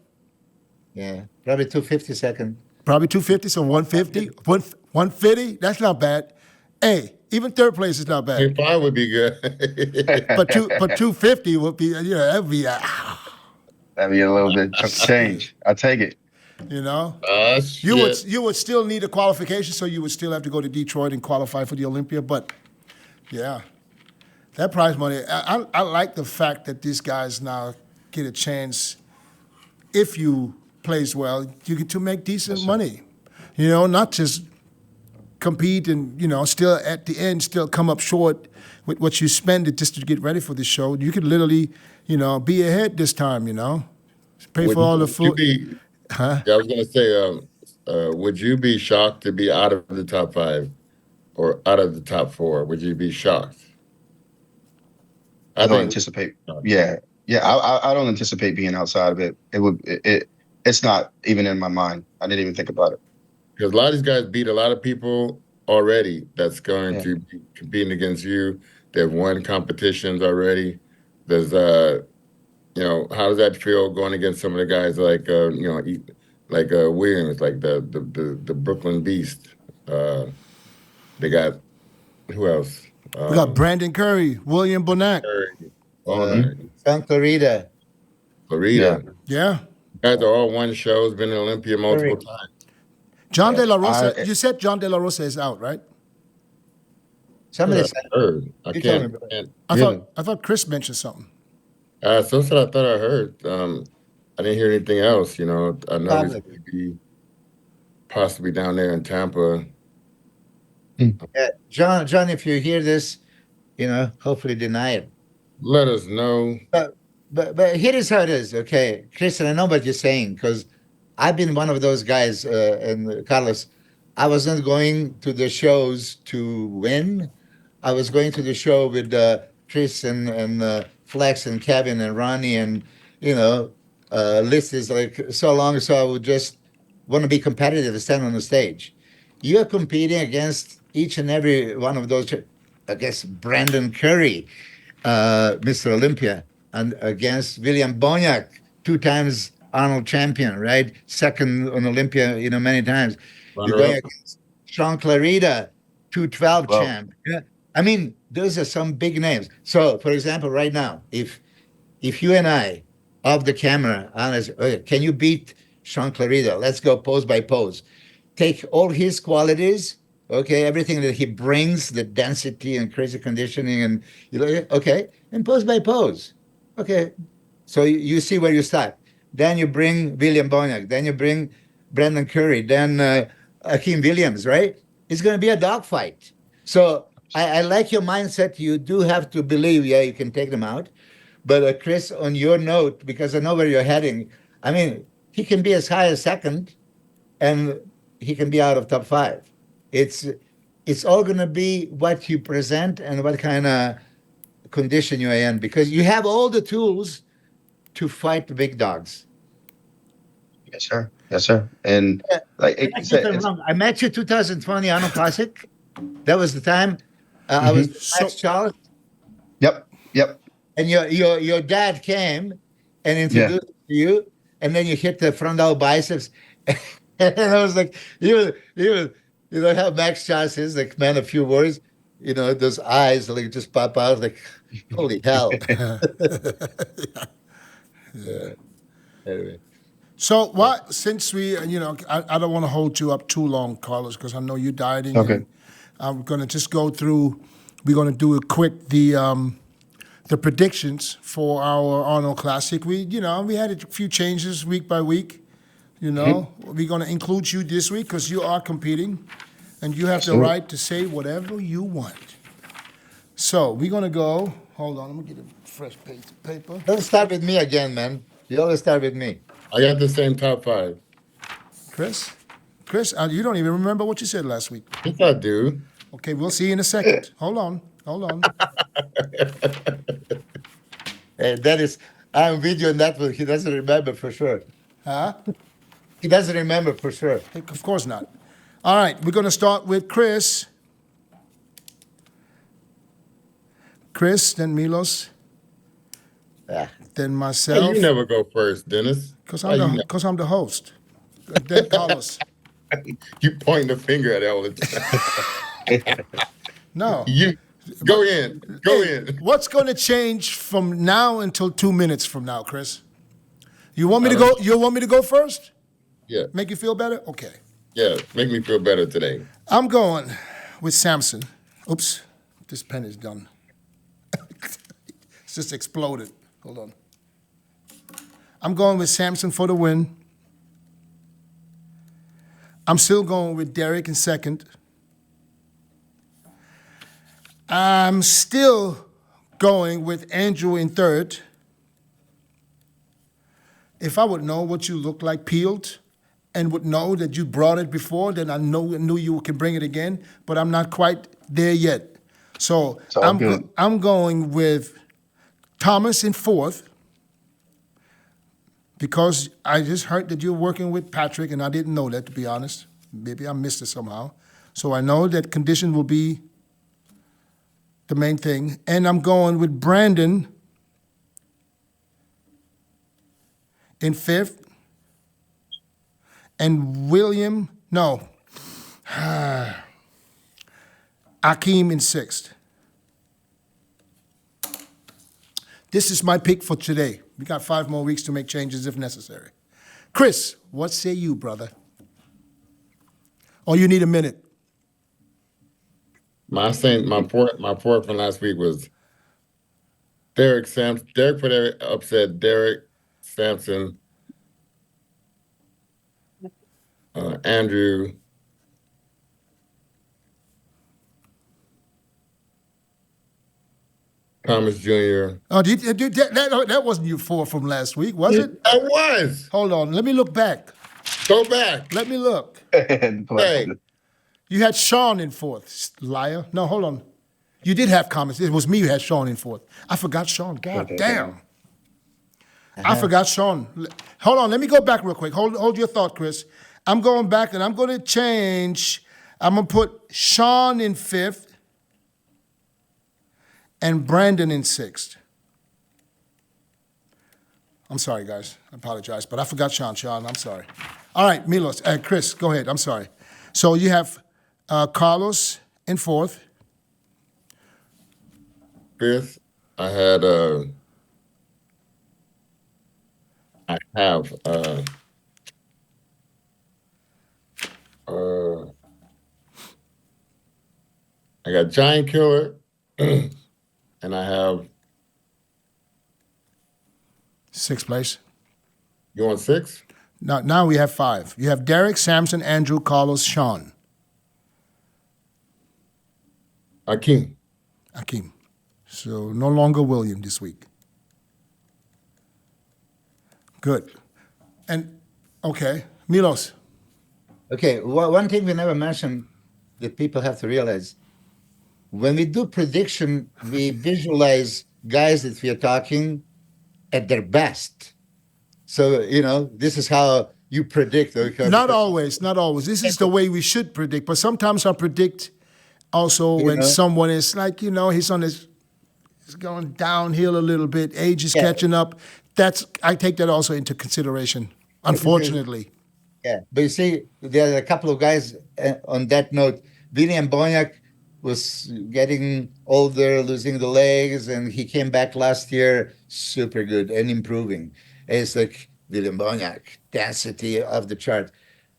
Speaker 3: Yeah, probably 250 second.
Speaker 2: Probably 250, so 150. 150, that's not bad. Hey, even third place is not bad.
Speaker 4: 5 would be good.
Speaker 2: but 250 would be, that'd be
Speaker 1: that'd be a little bit of change. I'll take it.
Speaker 4: Shit.
Speaker 2: You would still need a qualification, so you would still have to go to Detroit and qualify for the Olympia. But yeah, that prize money, I like the fact that these guys now get a chance, if you plays well, you get to make decent money. Not just compete and, still at the end, still come up short with what you spend it just to get ready for the show. You could literally, be ahead this time, pay for all the food.
Speaker 4: Yeah, I was going to say, would you be shocked to be out of the top 5 or out of the top 4? Would you be shocked?
Speaker 1: I don't anticipate. Yeah. I don't anticipate being outside of it. It's not even in my mind. I didn't even think about it.
Speaker 4: Because a lot of these guys beat a lot of people already that's going to be competing against you. They've won competitions already. There's, how does that feel going against some of the guys like, Williams, like the Brooklyn Beast? They got, who else?
Speaker 2: We got Brandon Curry, William Bonac.
Speaker 3: Santa Clarita.
Speaker 2: Yeah.
Speaker 4: Guys are all won shows, been in Olympia multiple times.
Speaker 2: John De La Rosa, you said John De La Rosa is out, right?
Speaker 3: Somebody said.
Speaker 4: I can't.
Speaker 2: I thought Chris mentioned something.
Speaker 4: So that's what I thought I heard. I didn't hear anything else. I know he's going to be possibly down there in Tampa.
Speaker 3: John, if you hear this, hopefully deny it.
Speaker 4: Let us know.
Speaker 3: But here is how it is, okay? Chris, I know what you're saying, because I've been one of those guys, and Carlos, I was not going to the shows to win. I was going to the show with Chris and Flex and Kevin and Ronnie, and, list is like so long, so I would just want to be competitive and stand on the stage. You're competing against each and every one of those, against Brandon Curry, Mr. Olympia, and against William Bonac, 2 times Arnold champion, right? Second on Olympia, many times. You're going against Sean Clarita, 212 champ. Yeah. I mean, those are some big names. So, for example, right now, if you and I, off the camera, honest, can you beat Sean Clarita? Let's go pose by pose. Take all his qualities, okay, everything that he brings, the density and crazy conditioning, and and pose by pose. Okay, so you see where you start. Then you bring William Bonac. Then you bring Brandon Curry. Then Akeem Williams, right? It's going to be a dogfight. So I like your mindset. You do have to believe, yeah, you can take them out. But Chris, on your note, because I know where you're heading, I mean, he can be as high as second, and he can be out of top five. It's it's all going to be what you present and what kind of condition you're in, because you have all the tools to fight the big dogs.
Speaker 1: Yes, sir. Yes, sir. And like you
Speaker 3: Correct me if
Speaker 1: said,
Speaker 3: I'm
Speaker 1: it's
Speaker 3: wrong. I met you 2020 Arnold Classic. That was the time I was
Speaker 1: mhm.
Speaker 3: with
Speaker 2: So
Speaker 3: Max Charles,
Speaker 1: Yep. Yep.
Speaker 3: and your dad came and
Speaker 1: Yeah.
Speaker 3: introduced you, and then you hit the frontal biceps, and I was like, you know how Max Charles is, like, man, a few words, those eyes like just pop out, like, holy hell. Yeah. Anyway,
Speaker 2: So what? Since we, I don't want to hold you up too long, Carlos, because I know you're dieting,
Speaker 1: Okay.
Speaker 2: and I'm gonna just go through. We're gonna do a quick the predictions for our Arnold Classic. We had a few changes week by week. We're gonna include you this week because you are competing, and you have the
Speaker 1: Sir.
Speaker 2: right to say whatever you want. So we're gonna go. Hold on, let me get a fresh paper.
Speaker 3: don't start with me again, man. You always start with me.
Speaker 4: I got the same top five.
Speaker 2: Chris, you don't even remember what you said last week.
Speaker 4: Yes, I do.
Speaker 2: Okay, we'll see you in a second. Hold on.
Speaker 3: That is, I'm with you on that one. He doesn't remember for sure.
Speaker 2: Huh?
Speaker 3: He doesn't remember for sure.
Speaker 2: Of course not. All right, we're going to start with Chris. Chris, then Milos,
Speaker 3: Ah.
Speaker 2: then
Speaker 4: Hey,
Speaker 2: myself.
Speaker 4: you never go first, Dennis.
Speaker 2: Because
Speaker 4: Why you,
Speaker 2: I'm the host. Then Carlos.
Speaker 4: you point the finger at it all the time.
Speaker 2: No.
Speaker 4: You go in. Go
Speaker 2: Hey,
Speaker 4: in.
Speaker 2: what's going to change from now until 2 minutes from now, Chris? You want me to go? You want me to go first?
Speaker 4: Yeah.
Speaker 2: Make you feel better? Okay.
Speaker 4: Yeah. Make me feel better today.
Speaker 2: I'm going with Samson. Oops, this pen is done. It's just exploded. Hold on. I'm going with Samson for the win. I'm still going with Derek in second. I'm still going with Andrew in third. If I would know what you look like peeled and would know that you brought it before, then I knew you can bring it again, but I'm not quite there yet. So
Speaker 1: It's all good.
Speaker 2: I'm going with Thomas in fourth because I just heard that you're working with Patrick, and I didn't know that, to be honest. Maybe I missed it somehow. So I know that condition will be the main thing. And I'm going with Brandon in fifth, and Akeem in sixth. This is my pick for today. We got 5 more weeks to make changes if necessary. Chris, what say you, brother? Or you need a minute?
Speaker 4: My fourth from last week was Derek put Eric upset Derek Sampson, Andrew, Thomas Jr.
Speaker 2: Oh, that wasn't your 4 from last week, was it?
Speaker 4: I was.
Speaker 2: Hold on, let me look back.
Speaker 4: Go back.
Speaker 2: Let me look.
Speaker 4: Hey,
Speaker 2: You had Sean in fourth, liar. No, hold on. You did have comments. It was me who had Sean in fourth. I forgot Sean. God damn. I forgot Sean. Hold on. Let me go back real quick. Hold your thought, Chris. I'm going back and I'm going to change. I'm going to put Sean in fifth and Brandon in sixth. I'm sorry, guys. I apologize, but I forgot Sean. Sean, I'm sorry. All right, Milos. Chris, go ahead. I'm sorry. So you have Carlos in fourth.
Speaker 4: fifth, I had I have I got Giant Killer, and I have
Speaker 2: Sixth place.
Speaker 4: you want six?
Speaker 2: Now we have 5. You have Derek, Samson, Andrew, Carlos, Sean.
Speaker 4: Akeem.
Speaker 2: Akeem. So no longer William this week. Good. And, okay, Milos.
Speaker 3: Okay, one thing we never mentioned that people have to realize, when we do prediction, we visualize guys that we are talking at their best. So, this is how you predict.
Speaker 2: Not always. This is the way we should predict. But sometimes I predict also when someone is like, he's going downhill a little bit, age is catching up. I take that also into consideration, unfortunately.
Speaker 3: Yeah, but you see, there are a couple of guys on that note. William Bonyak was getting older, losing the legs, and he came back last year super good and improving. And it's like William Bonyak, density of the chart.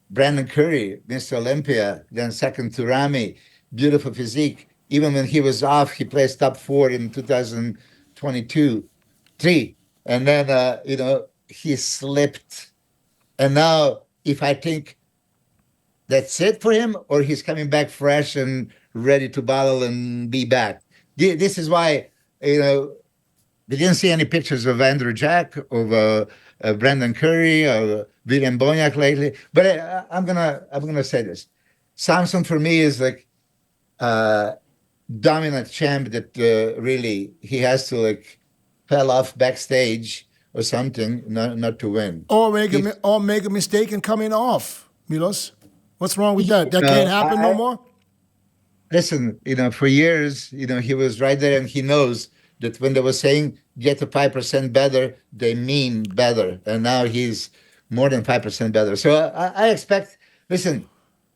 Speaker 3: Brandon Curry, Mr. Olympia, then second to Rami, beautiful physique. Even when he was off, he placed top 4 in 2022, 3. And then, he slipped. And now, if I think that's it for him, or he's coming back fresh and ready to battle and be back. This is why, we didn't see any pictures of Andrew Jack, of Brandon Curry, or William Bonyak lately. But I'm gonna say this: SAMSON for me is like dominant champ that really he has to fell off backstage or something, not to win.
Speaker 2: Or make a mistake and coming off, Milos. What's wrong with that? That can't happen no more?
Speaker 3: Listen, for years, he was right there, and he knows that when they were saying get to 5% better, they mean better. And now he's more than 5% better. So I expect, listen,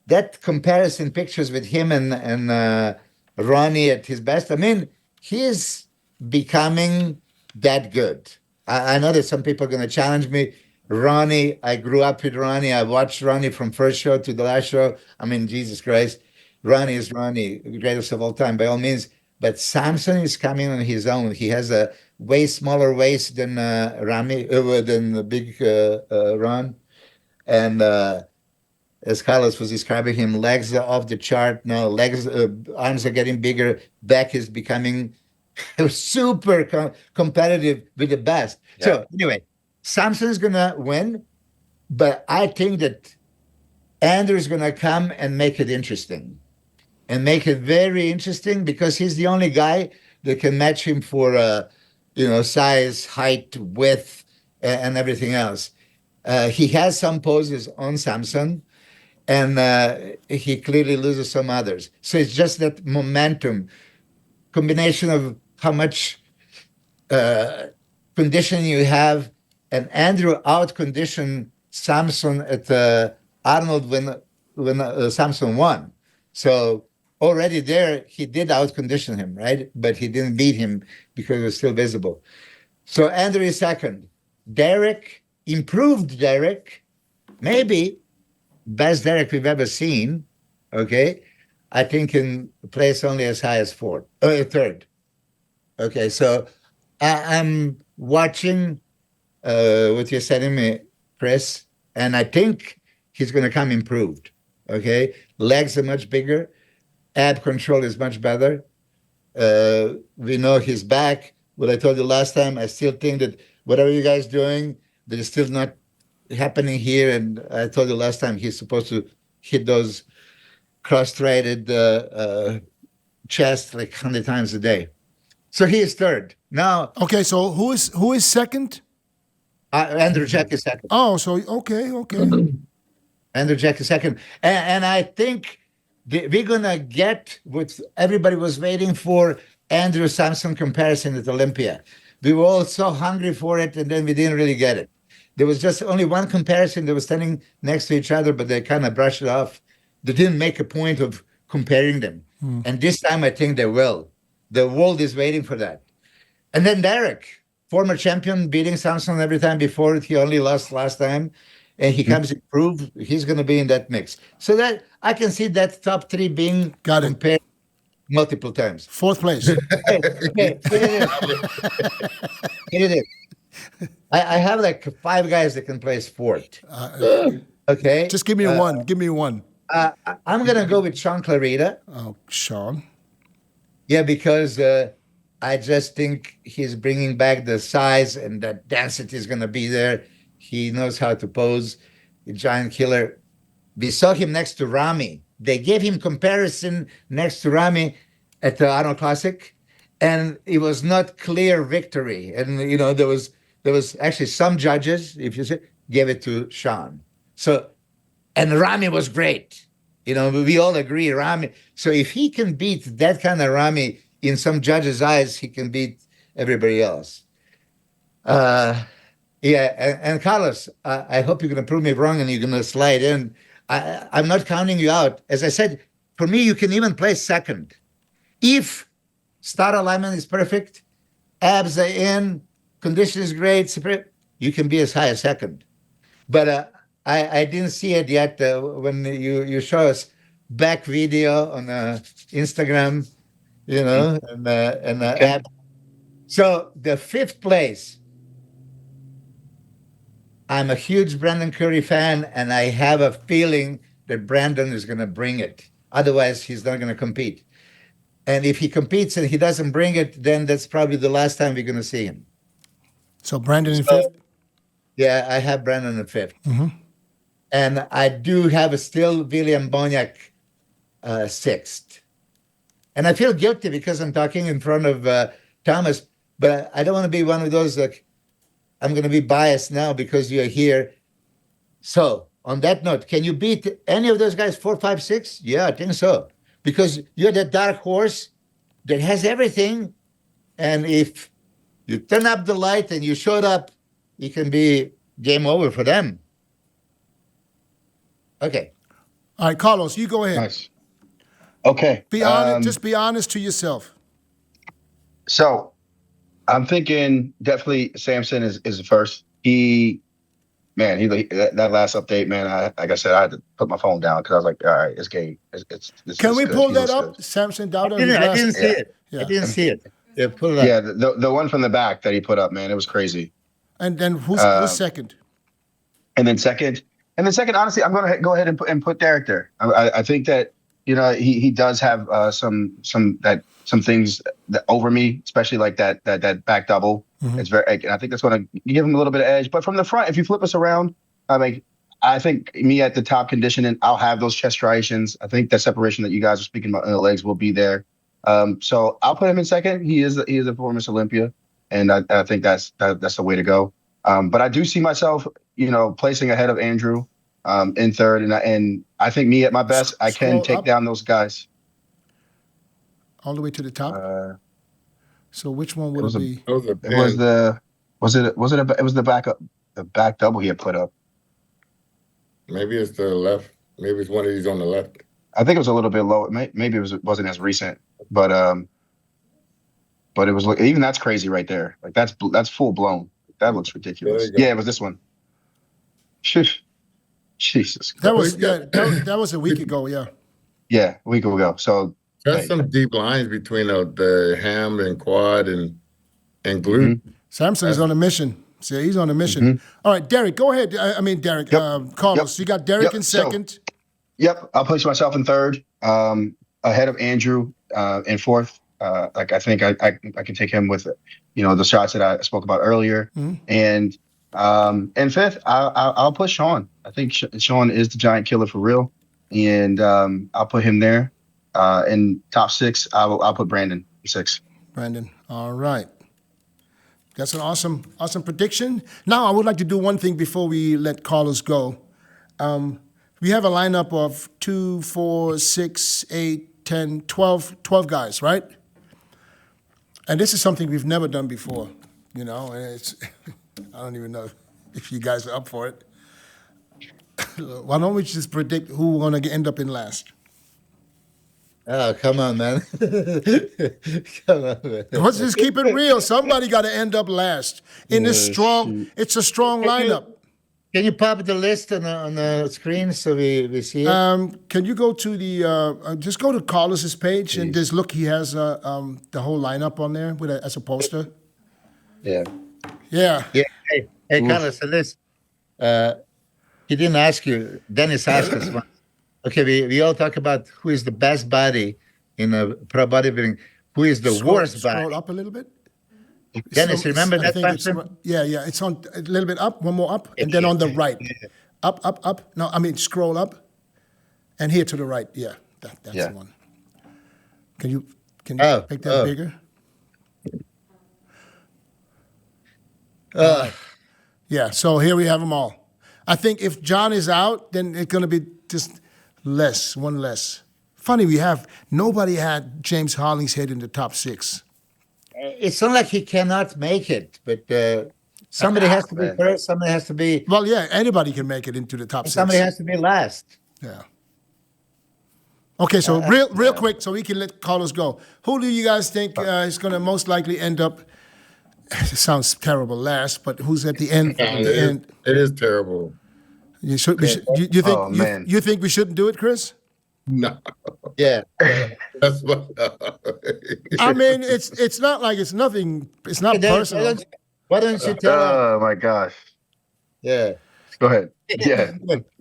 Speaker 3: that comparison pictures with him and Ronnie at his best, I mean, he is becoming that good. I know that some people are going to challenge me. Ronnie, I grew up with Ronnie. I watched Ronnie from first show to the last show. I mean, Jesus Christ, Ronnie is Ronnie, greatest of all time, by all means. But SAMSON is coming on his own. He has a way smaller waist than than the big Ron. And as Carlos was describing him, legs are off the chart now. Arms are getting bigger. Back is becoming super competitive with the best. Yeah. So anyway, SAMSON is going to win, but I think that Andrew is going to come and make it interesting, and make it very interesting, because he's the only guy that can match him for, size, height, width, and everything else. He has some poses on SAMSON, and he clearly loses some others. So it's just that momentum combination of how much conditioning you have, and Andrew out-conditioned SAMSON at Arnold when SAMSON won. So already there, he did out-condition him, right? But he didn't beat him because it was still visible. So Andrew is second. Derek, improved Derek, maybe best Derek we've ever seen, okay? I think can place only as high as third. Okay, so I'm watching what you're sending me, Chris, and I think he's going to come improved. Okay, legs are much bigger, ab control is much better. We know his back. What I told you last time, I still think that whatever you guys doing, that is still not happening here. And I told you last time he's supposed to hit those cross-threaded chest like 100 times a day. So he is third. Now,
Speaker 2: okay, so who is second?
Speaker 3: Andrew Jack is second.
Speaker 2: Oh, so okay.
Speaker 3: Andrew Jack is second. And I think we're going to get what everybody was waiting for, Andrew SAMSON comparison at Olympia. We were all so hungry for it, and then we didn't really get it. There was just only one comparison. They were standing next to each other, but they kind of brushed it off. They didn't make a point of comparing them. And this time I think they will. The world is waiting for that. And then Derek, former champion, beating SAMSON every time before. He only lost last time. And he comes improved. He's going to be in that mix. So that I can see that top three being compared multiple times.
Speaker 2: Fourth place.
Speaker 3: Okay. Here it is. I have like 5 guys that can play sport. Okay.
Speaker 2: Just give me one. Give me one.
Speaker 3: I'm going to go with Sean Clarita.
Speaker 2: Oh, Sean.
Speaker 3: Yeah, because I just think he's bringing back the size and that density is going to be there. He knows how to pose. The giant killer. We saw him next to Rami. They gave him comparison next to Rami at the Arnold Classic, and it was not clear victory. And there was actually some judges, if you say, gave it to Sean. So, and Rami was great. We all agree Rami. So if he can beat that kind of Rami in some judges' eyes, he can beat everybody else. Yeah, and Carlos, I hope you're going to prove me wrong and you're going to slide in. I'm not counting you out. As I said, for me, you can even play second. If start alignment is perfect, abs are in, condition is great, you can be as high as second. But I didn't see it yet when you show us back video on Instagram, and abs. So the 5th place, I'm a huge Brandon Curry fan, and I have a feeling that Brandon is going to bring it. Otherwise, he's not going to compete. And if he competes and he doesn't bring it, then that's probably the last time we're going to see him.
Speaker 2: So Brandon in 5th?
Speaker 3: Yeah, I have Brandon in 5th. Mm-hmm. And I do have still William Boniak 6th. And I feel guilty because I'm talking in front of Thomas, but I don't want to be one of those like, I'm going to be biased now because you're here. So on that note, can you beat any of those guys 4, 5, 6? Yeah, I think so. Because you're the dark horse that has everything. And if you turn up the light and you showed up, it can be game over for them. Okay.
Speaker 2: All right, Carlos, you go ahead.
Speaker 1: Nice. Okay.
Speaker 2: Be honest. Just be honest to yourself.
Speaker 1: So I'm thinking definitely Samson is the first. That last update, man. Like I said, I had to put my phone down because I was like, all right, it's game.
Speaker 2: Can we
Speaker 1: good.
Speaker 2: pull that up? Samson Dowd.
Speaker 3: I didn't see it.
Speaker 2: Yeah.
Speaker 3: I didn't see it. Yeah, pull it up.
Speaker 1: Yeah, the one from the back that he put up, man, it was crazy.
Speaker 2: And then who's second?
Speaker 1: And then second, honestly, I'm gonna go ahead and put Derek there. I think that he does have some things that over me, especially like that back double. Mm-hmm. It's very, and I think that's going to give him a little bit of edge. But from the front, if you flip us around, I think me at the top conditioning, I'll have those chest striations. I think that separation that you guys are speaking about in the legs will be there. So I'll put him in second. He is a performance Olympia, and I think that's the way to go. But I do see myself, placing ahead of Andrew in third, and I think me at my best, I can take down those guys.
Speaker 2: All the way to the top. So which one would it be?
Speaker 1: It was the back double he had put up.
Speaker 4: Maybe it's the left. Maybe it's one of these on the left.
Speaker 1: I think it was a little bit low. Maybe it wasn't as recent, but it was, even that's crazy right there. Like that's full blown. That looks ridiculous. Yeah, it was this one. Jesus.
Speaker 2: That was a week ago. Yeah.
Speaker 1: Yeah, a week ago. So
Speaker 4: there's some deep lines between the ham and quad and glute.
Speaker 2: Mm-hmm. Samson is on a mission. See, he's on a mission. Mm-hmm. All right, Derek, go ahead. Derek, Carlos, you got Derek in second.
Speaker 1: I'll place myself in third, ahead of Andrew in fourth. I think I can take him with the shots that I spoke about earlier. Mm-hmm. And fifth, I'll put Sean. I think Sean is the giant killer for real, and I'll put him there. In top 6, I'll put Brandon 6.
Speaker 2: Brandon, all right. That's an awesome prediction. Now, I would like to do one thing before we let Carlos go. We have a lineup of 2, 4, 6, 8, 10, 12 guys, right? And this is something we've never done before, and it's I don't even know if you guys are up for it. Why don't we just predict who we're going to end up in last?
Speaker 3: Oh, come on, man. Come on, man.
Speaker 2: Let's just keep it real. Somebody got to end up last in this strong. It's a strong lineup.
Speaker 3: Can you pop the list on the screen so we see it?
Speaker 2: Can you go to the just go to Carlos's page and just look? He has the whole lineup on there as a poster.
Speaker 1: Yeah.
Speaker 2: Yeah.
Speaker 3: Yeah. Hey, Carlos, so this, he didn't ask you. Dennis asked us once. Okay, we all talk about who is the best body in a pro bodybuilding. Who is the worst body?
Speaker 2: Scroll up a little bit.
Speaker 3: Dennis, remember
Speaker 2: I
Speaker 3: that
Speaker 2: think it's
Speaker 3: question?
Speaker 2: yeah. It's on a little bit up, one more up, and then on the right. Up. No, I mean scroll up, and here to the right. Yeah, that's
Speaker 1: Yeah.
Speaker 2: the one. Can you
Speaker 3: Oh,
Speaker 2: make that bigger? Yeah. So here we have them all. I think if John is out, then it's going to be just one less. Funny, nobody had James Hollings head in the top 6.
Speaker 3: It's not like he cannot make it, but somebody has to be
Speaker 1: Man.
Speaker 3: first. Somebody has to be.
Speaker 2: Well, yeah, anybody can make it into the top 6.
Speaker 3: Somebody has to be last.
Speaker 2: Yeah. Okay, so real quick, so we can let Carlos go. Who do you guys think is going to most likely end up? It sounds terrible, last, but who's at the end?
Speaker 4: It is terrible.
Speaker 2: You think
Speaker 1: Oh, man.
Speaker 2: you think we shouldn't do it, Chris?
Speaker 4: No,
Speaker 3: Yeah.
Speaker 4: that's what.
Speaker 2: I mean, it's not like it's nothing. It's not
Speaker 3: Dennis,
Speaker 2: personal.
Speaker 3: why don't you tell him?
Speaker 1: Oh my gosh.
Speaker 3: Yeah.
Speaker 1: Go ahead. Yeah.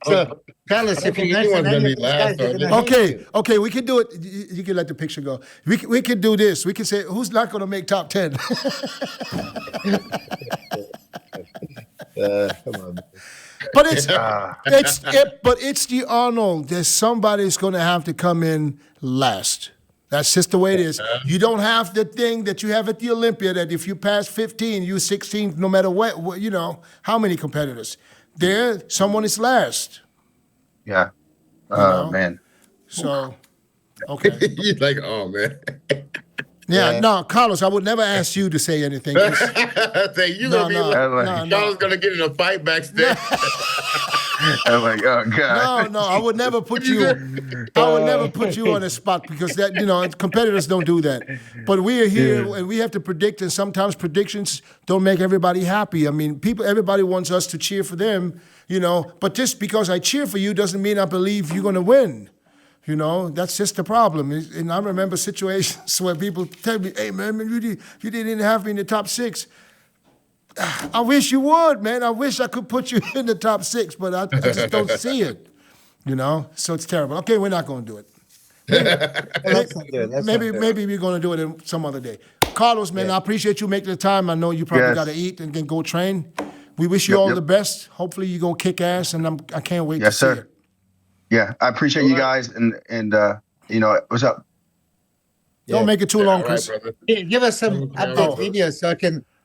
Speaker 3: So, Carlos, if you
Speaker 4: anyone's
Speaker 3: mention
Speaker 4: gonna
Speaker 3: any
Speaker 4: be
Speaker 3: of these
Speaker 4: last,
Speaker 3: guys, they're
Speaker 4: are
Speaker 3: gonna
Speaker 4: they?
Speaker 3: hate
Speaker 2: Okay,
Speaker 3: you.
Speaker 2: okay, we can do it. You can let the picture go. We can do this. We can say who's not going to make top 10.
Speaker 3: Come on.
Speaker 2: But it's the Arnold. There's somebody that's going to have to come in last. That's just the way it is. You don't have the thing that you have at the Olympia that if you pass 15, you 16, no matter what, how many competitors. There, someone is last.
Speaker 1: Yeah.
Speaker 2: know?
Speaker 1: Man.
Speaker 2: So, okay.
Speaker 4: He's like, oh man.
Speaker 2: Yeah, no, Carlos, I would never ask you to say anything.
Speaker 4: Say you
Speaker 2: No,
Speaker 4: gonna be
Speaker 2: no,
Speaker 4: like,
Speaker 2: no.
Speaker 4: Charles gonna get in a fight backstage.
Speaker 1: I'm like, oh God.
Speaker 2: No, I would never put you. I would never put you on a spot because that competitors don't do that. But we are here and we have to predict, and sometimes predictions don't make everybody happy. I mean, everybody wants us to cheer for them, But just because I cheer for you doesn't mean I believe you're going to win. That's just the problem. And I remember situations where people tell me, "Hey, man, you didn't have me in the top 6." I wish you would, man. I wish I could put you in the top 6, but I just don't see it. So it's terrible. Okay, we're not going to do it.
Speaker 3: That's not good. That's not good.
Speaker 2: Maybe we're going to do it some other day. Carlos, man, I appreciate you making the time. I know you probably
Speaker 1: Yes.
Speaker 2: got to eat and then go train. We wish you
Speaker 1: Yep,
Speaker 2: all
Speaker 1: yep.
Speaker 2: the best. Hopefully you're going to kick ass, and I can't wait
Speaker 1: Yes,
Speaker 2: to
Speaker 1: sir.
Speaker 2: see it.
Speaker 1: Yeah. I appreciate you guys and what's up?
Speaker 2: Don't make it too long,
Speaker 4: All right,
Speaker 2: Chris.
Speaker 4: brother.
Speaker 3: Give us some
Speaker 4: Yeah.
Speaker 3: update videos so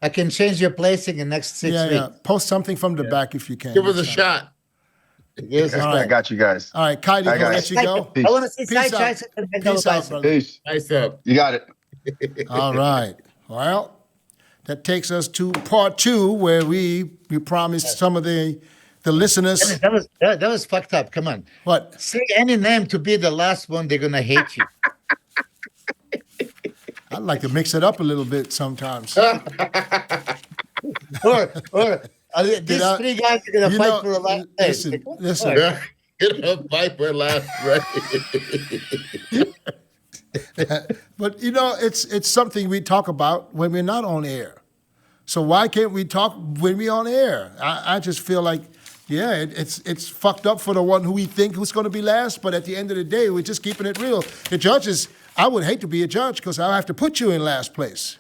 Speaker 3: I can change your placing in next 6
Speaker 2: Yeah.
Speaker 3: weeks.
Speaker 2: Post something from the back if you can.
Speaker 4: Give us a shot.
Speaker 3: Give us a
Speaker 2: All
Speaker 3: shot.
Speaker 1: I got you guys.
Speaker 2: All right, Kylie,
Speaker 1: All right,
Speaker 2: gonna
Speaker 1: guys.
Speaker 2: let you go.
Speaker 1: Peace.
Speaker 3: I want to see
Speaker 2: Peace
Speaker 3: side
Speaker 2: out.
Speaker 3: shots and then go
Speaker 2: Peace out,
Speaker 3: bicep.
Speaker 2: brother.
Speaker 1: Peace.
Speaker 4: Nice up.
Speaker 1: You got it.
Speaker 2: All right. Well, that takes us to part 2, where we promised some of the listeners.
Speaker 3: That was fucked up. Come on.
Speaker 2: What?
Speaker 3: Say any name to be the last one, they're gonna hate you.
Speaker 2: I'd like to mix it up a little bit sometimes.
Speaker 3: or these
Speaker 2: I-
Speaker 3: 3 guys are gonna fight for the last place.
Speaker 2: Listen.
Speaker 4: Get a fight for last right.
Speaker 2: But it's something we talk about when we're not on air. So why can't we talk when we're on air? I just feel like, it's fucked up for the one who we think who's going to be last. But at the end of the day, we're just keeping it real. The judges, I would hate to be a judge because I have to put you in last place.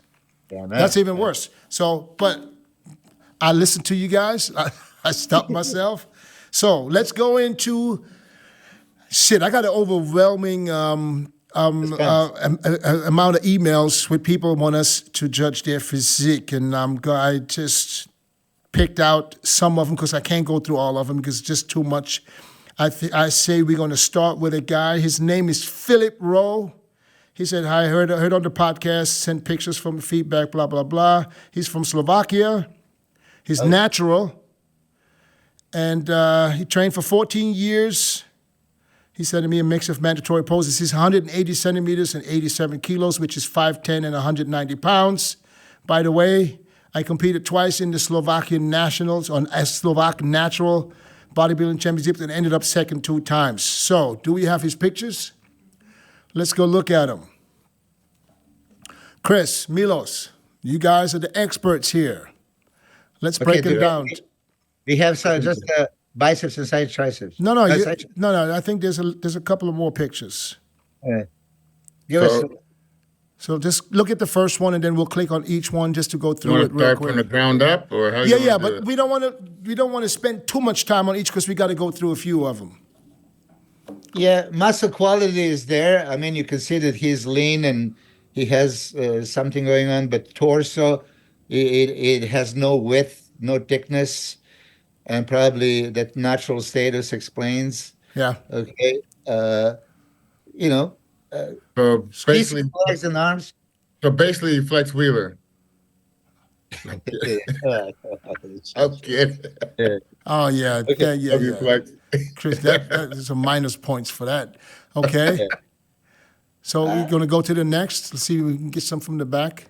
Speaker 2: That's even worse. So, but I listen to you guys. I stopped myself. So let's go into shit. I got an overwhelming amount of emails with people want us to judge their physique, and I just picked out some of them because I can't go through all of them because it's just too much. I say we're going to start with a guy. His name is Philip Rowe. He said, "Hi, I heard on the podcast, sent pictures from feedback, blah, blah, blah." He's from Slovakia. He's natural. And he trained for 14 years. He said to me a mix of mandatory poses. He's 180 centimeters and 87 kilos, which is 5'10" and 190 pounds. By the way, I competed twice in the Slovakian Nationals on a Slovak Natural Bodybuilding Championship and ended up second 2 times. So, do we have his pictures? Let's go look at them. Chris, Milos, you guys are the experts here. Let's
Speaker 3: Okay,
Speaker 2: break them down.
Speaker 3: we have just biceps and side triceps.
Speaker 2: No, no,
Speaker 3: Side,
Speaker 2: no. I think there's a couple of more pictures.
Speaker 3: give us.
Speaker 2: So just look at the first one, and then we'll click on each one just to go
Speaker 4: You
Speaker 2: through
Speaker 4: want
Speaker 2: it
Speaker 4: to
Speaker 2: real
Speaker 4: start from the
Speaker 2: quick.
Speaker 4: ground up, or how?
Speaker 2: Yeah,
Speaker 4: you
Speaker 2: yeah,
Speaker 4: wanna do
Speaker 2: but
Speaker 4: it?
Speaker 2: we don't want to spend too much time on each because we got to go through a few of them.
Speaker 3: Yeah, muscle quality is there. I mean, you can see that he's lean and he has something going on, but torso, it has no width, no thickness, and probably that natural status explains.
Speaker 2: Yeah.
Speaker 3: Okay, you know, uh,
Speaker 4: So
Speaker 3: decent
Speaker 4: basically,
Speaker 3: legs and arms.
Speaker 4: Flex Wheeler. I'm kidding.
Speaker 2: Oh yeah,
Speaker 3: Okay.
Speaker 2: yeah,
Speaker 4: Love you,
Speaker 2: yeah.
Speaker 4: Flex.
Speaker 2: Chris, that is a minus points for that. Okay.
Speaker 3: Yeah.
Speaker 2: So we're gonna go to the next. Let's see if we can get some from the back.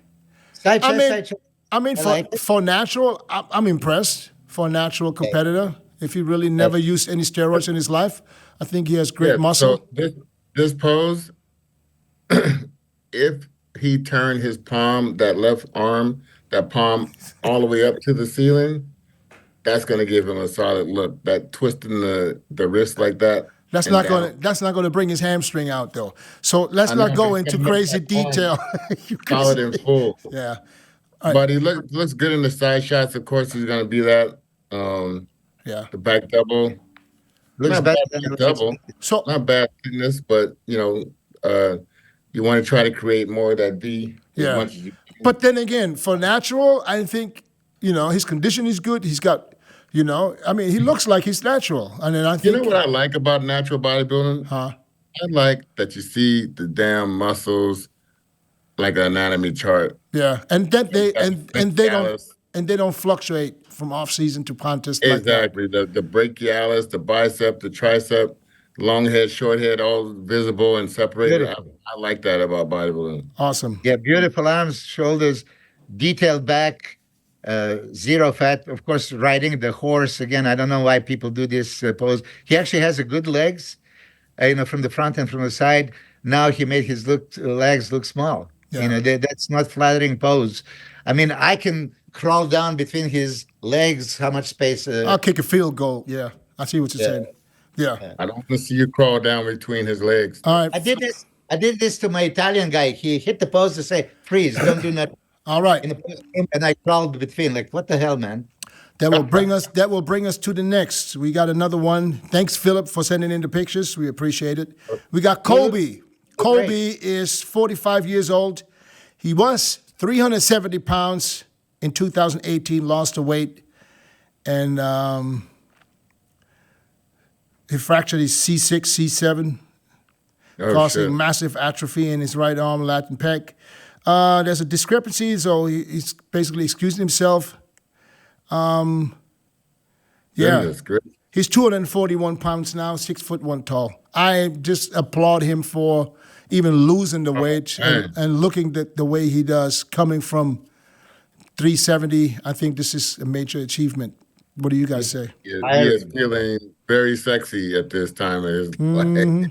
Speaker 3: Side
Speaker 2: I
Speaker 3: chest,
Speaker 2: mean,
Speaker 3: side chest.
Speaker 2: I mean,
Speaker 3: I like it.
Speaker 2: for natural, I'm impressed. For a natural competitor, if he really never used any steroids in his life, I think he has great muscle.
Speaker 4: So this pose, if he turned his palm, that left arm, that palm all the way up to the ceiling, that's gonna give him a solid look. That twisting the wrist like that.
Speaker 2: That's
Speaker 4: and
Speaker 2: not
Speaker 4: down.
Speaker 2: gonna. That's not gonna bring his hamstring out though. So let's
Speaker 4: I know,
Speaker 2: not go
Speaker 4: but
Speaker 2: into
Speaker 4: coming up
Speaker 2: crazy
Speaker 4: that palm,
Speaker 2: detail. You can
Speaker 4: solid
Speaker 2: see-
Speaker 4: and full.
Speaker 2: Yeah.
Speaker 4: But he looks good in the side shots. Of course, he's gonna be that.
Speaker 2: Yeah.
Speaker 4: The back double,
Speaker 3: Looks
Speaker 4: not
Speaker 3: better
Speaker 4: bad
Speaker 3: than
Speaker 4: back
Speaker 3: it was
Speaker 4: double,
Speaker 3: expected.
Speaker 2: So
Speaker 4: not bad fitness, but you want to try to create more of that V as
Speaker 2: Yeah.
Speaker 4: much as you can.
Speaker 2: But then again, for natural, I think, his condition is good. He's got, I mean, he looks like he's natural. And then I
Speaker 4: You
Speaker 2: think,
Speaker 4: know what I like about natural bodybuilding?
Speaker 2: huh?
Speaker 4: I like that you see the damn muscles like an anatomy chart.
Speaker 2: Yeah. And then they
Speaker 4: Brachialis.
Speaker 2: they don't fluctuate from off season to contest like that.
Speaker 4: Exactly. The brachialis, the bicep, the tricep, long head, short head, all visible and separated.
Speaker 3: Beautiful.
Speaker 4: I like that about bodybuilding.
Speaker 2: Awesome.
Speaker 3: Yeah, beautiful arms, shoulders, detailed back, zero fat. Of course, riding the horse again. I don't know why people do this pose. He actually has a good legs, from the front and from the side. Now he made his legs look small.
Speaker 2: Yeah.
Speaker 3: That's not flattering pose. I mean, I can crawl down between his legs. How much space?
Speaker 2: I'll kick a field goal. Yeah. I see what you're saying. Yeah.
Speaker 4: I don't want to see you crawl down between his legs.
Speaker 2: All right.
Speaker 3: I did this to my Italian guy. He hit the pose to say, "Freeze! Don't do nothing."
Speaker 2: All right.
Speaker 3: In the pose, and I crawled between. Like, what the hell, man?
Speaker 2: That will bring us to the next. We got another one. Thanks, Philip, for sending in the pictures. We appreciate it. We got Kobe. Kobe is 45 years old. He was 370 pounds in 2018, lost the weight, and he fractured his C6, C7, causing
Speaker 4: shit.
Speaker 2: massive atrophy in his right arm, lat and pec. There's a discrepancy, so he's basically excusing himself. Yeah,
Speaker 4: Goodness gracious.
Speaker 2: he's 241 pounds now, 6'1" tall. I just applaud him for even losing the weight
Speaker 4: man.
Speaker 2: and looking the way he does, coming from 370. I think this is a major achievement. What do you guys say?
Speaker 4: He is feeling very sexy at this time of his life.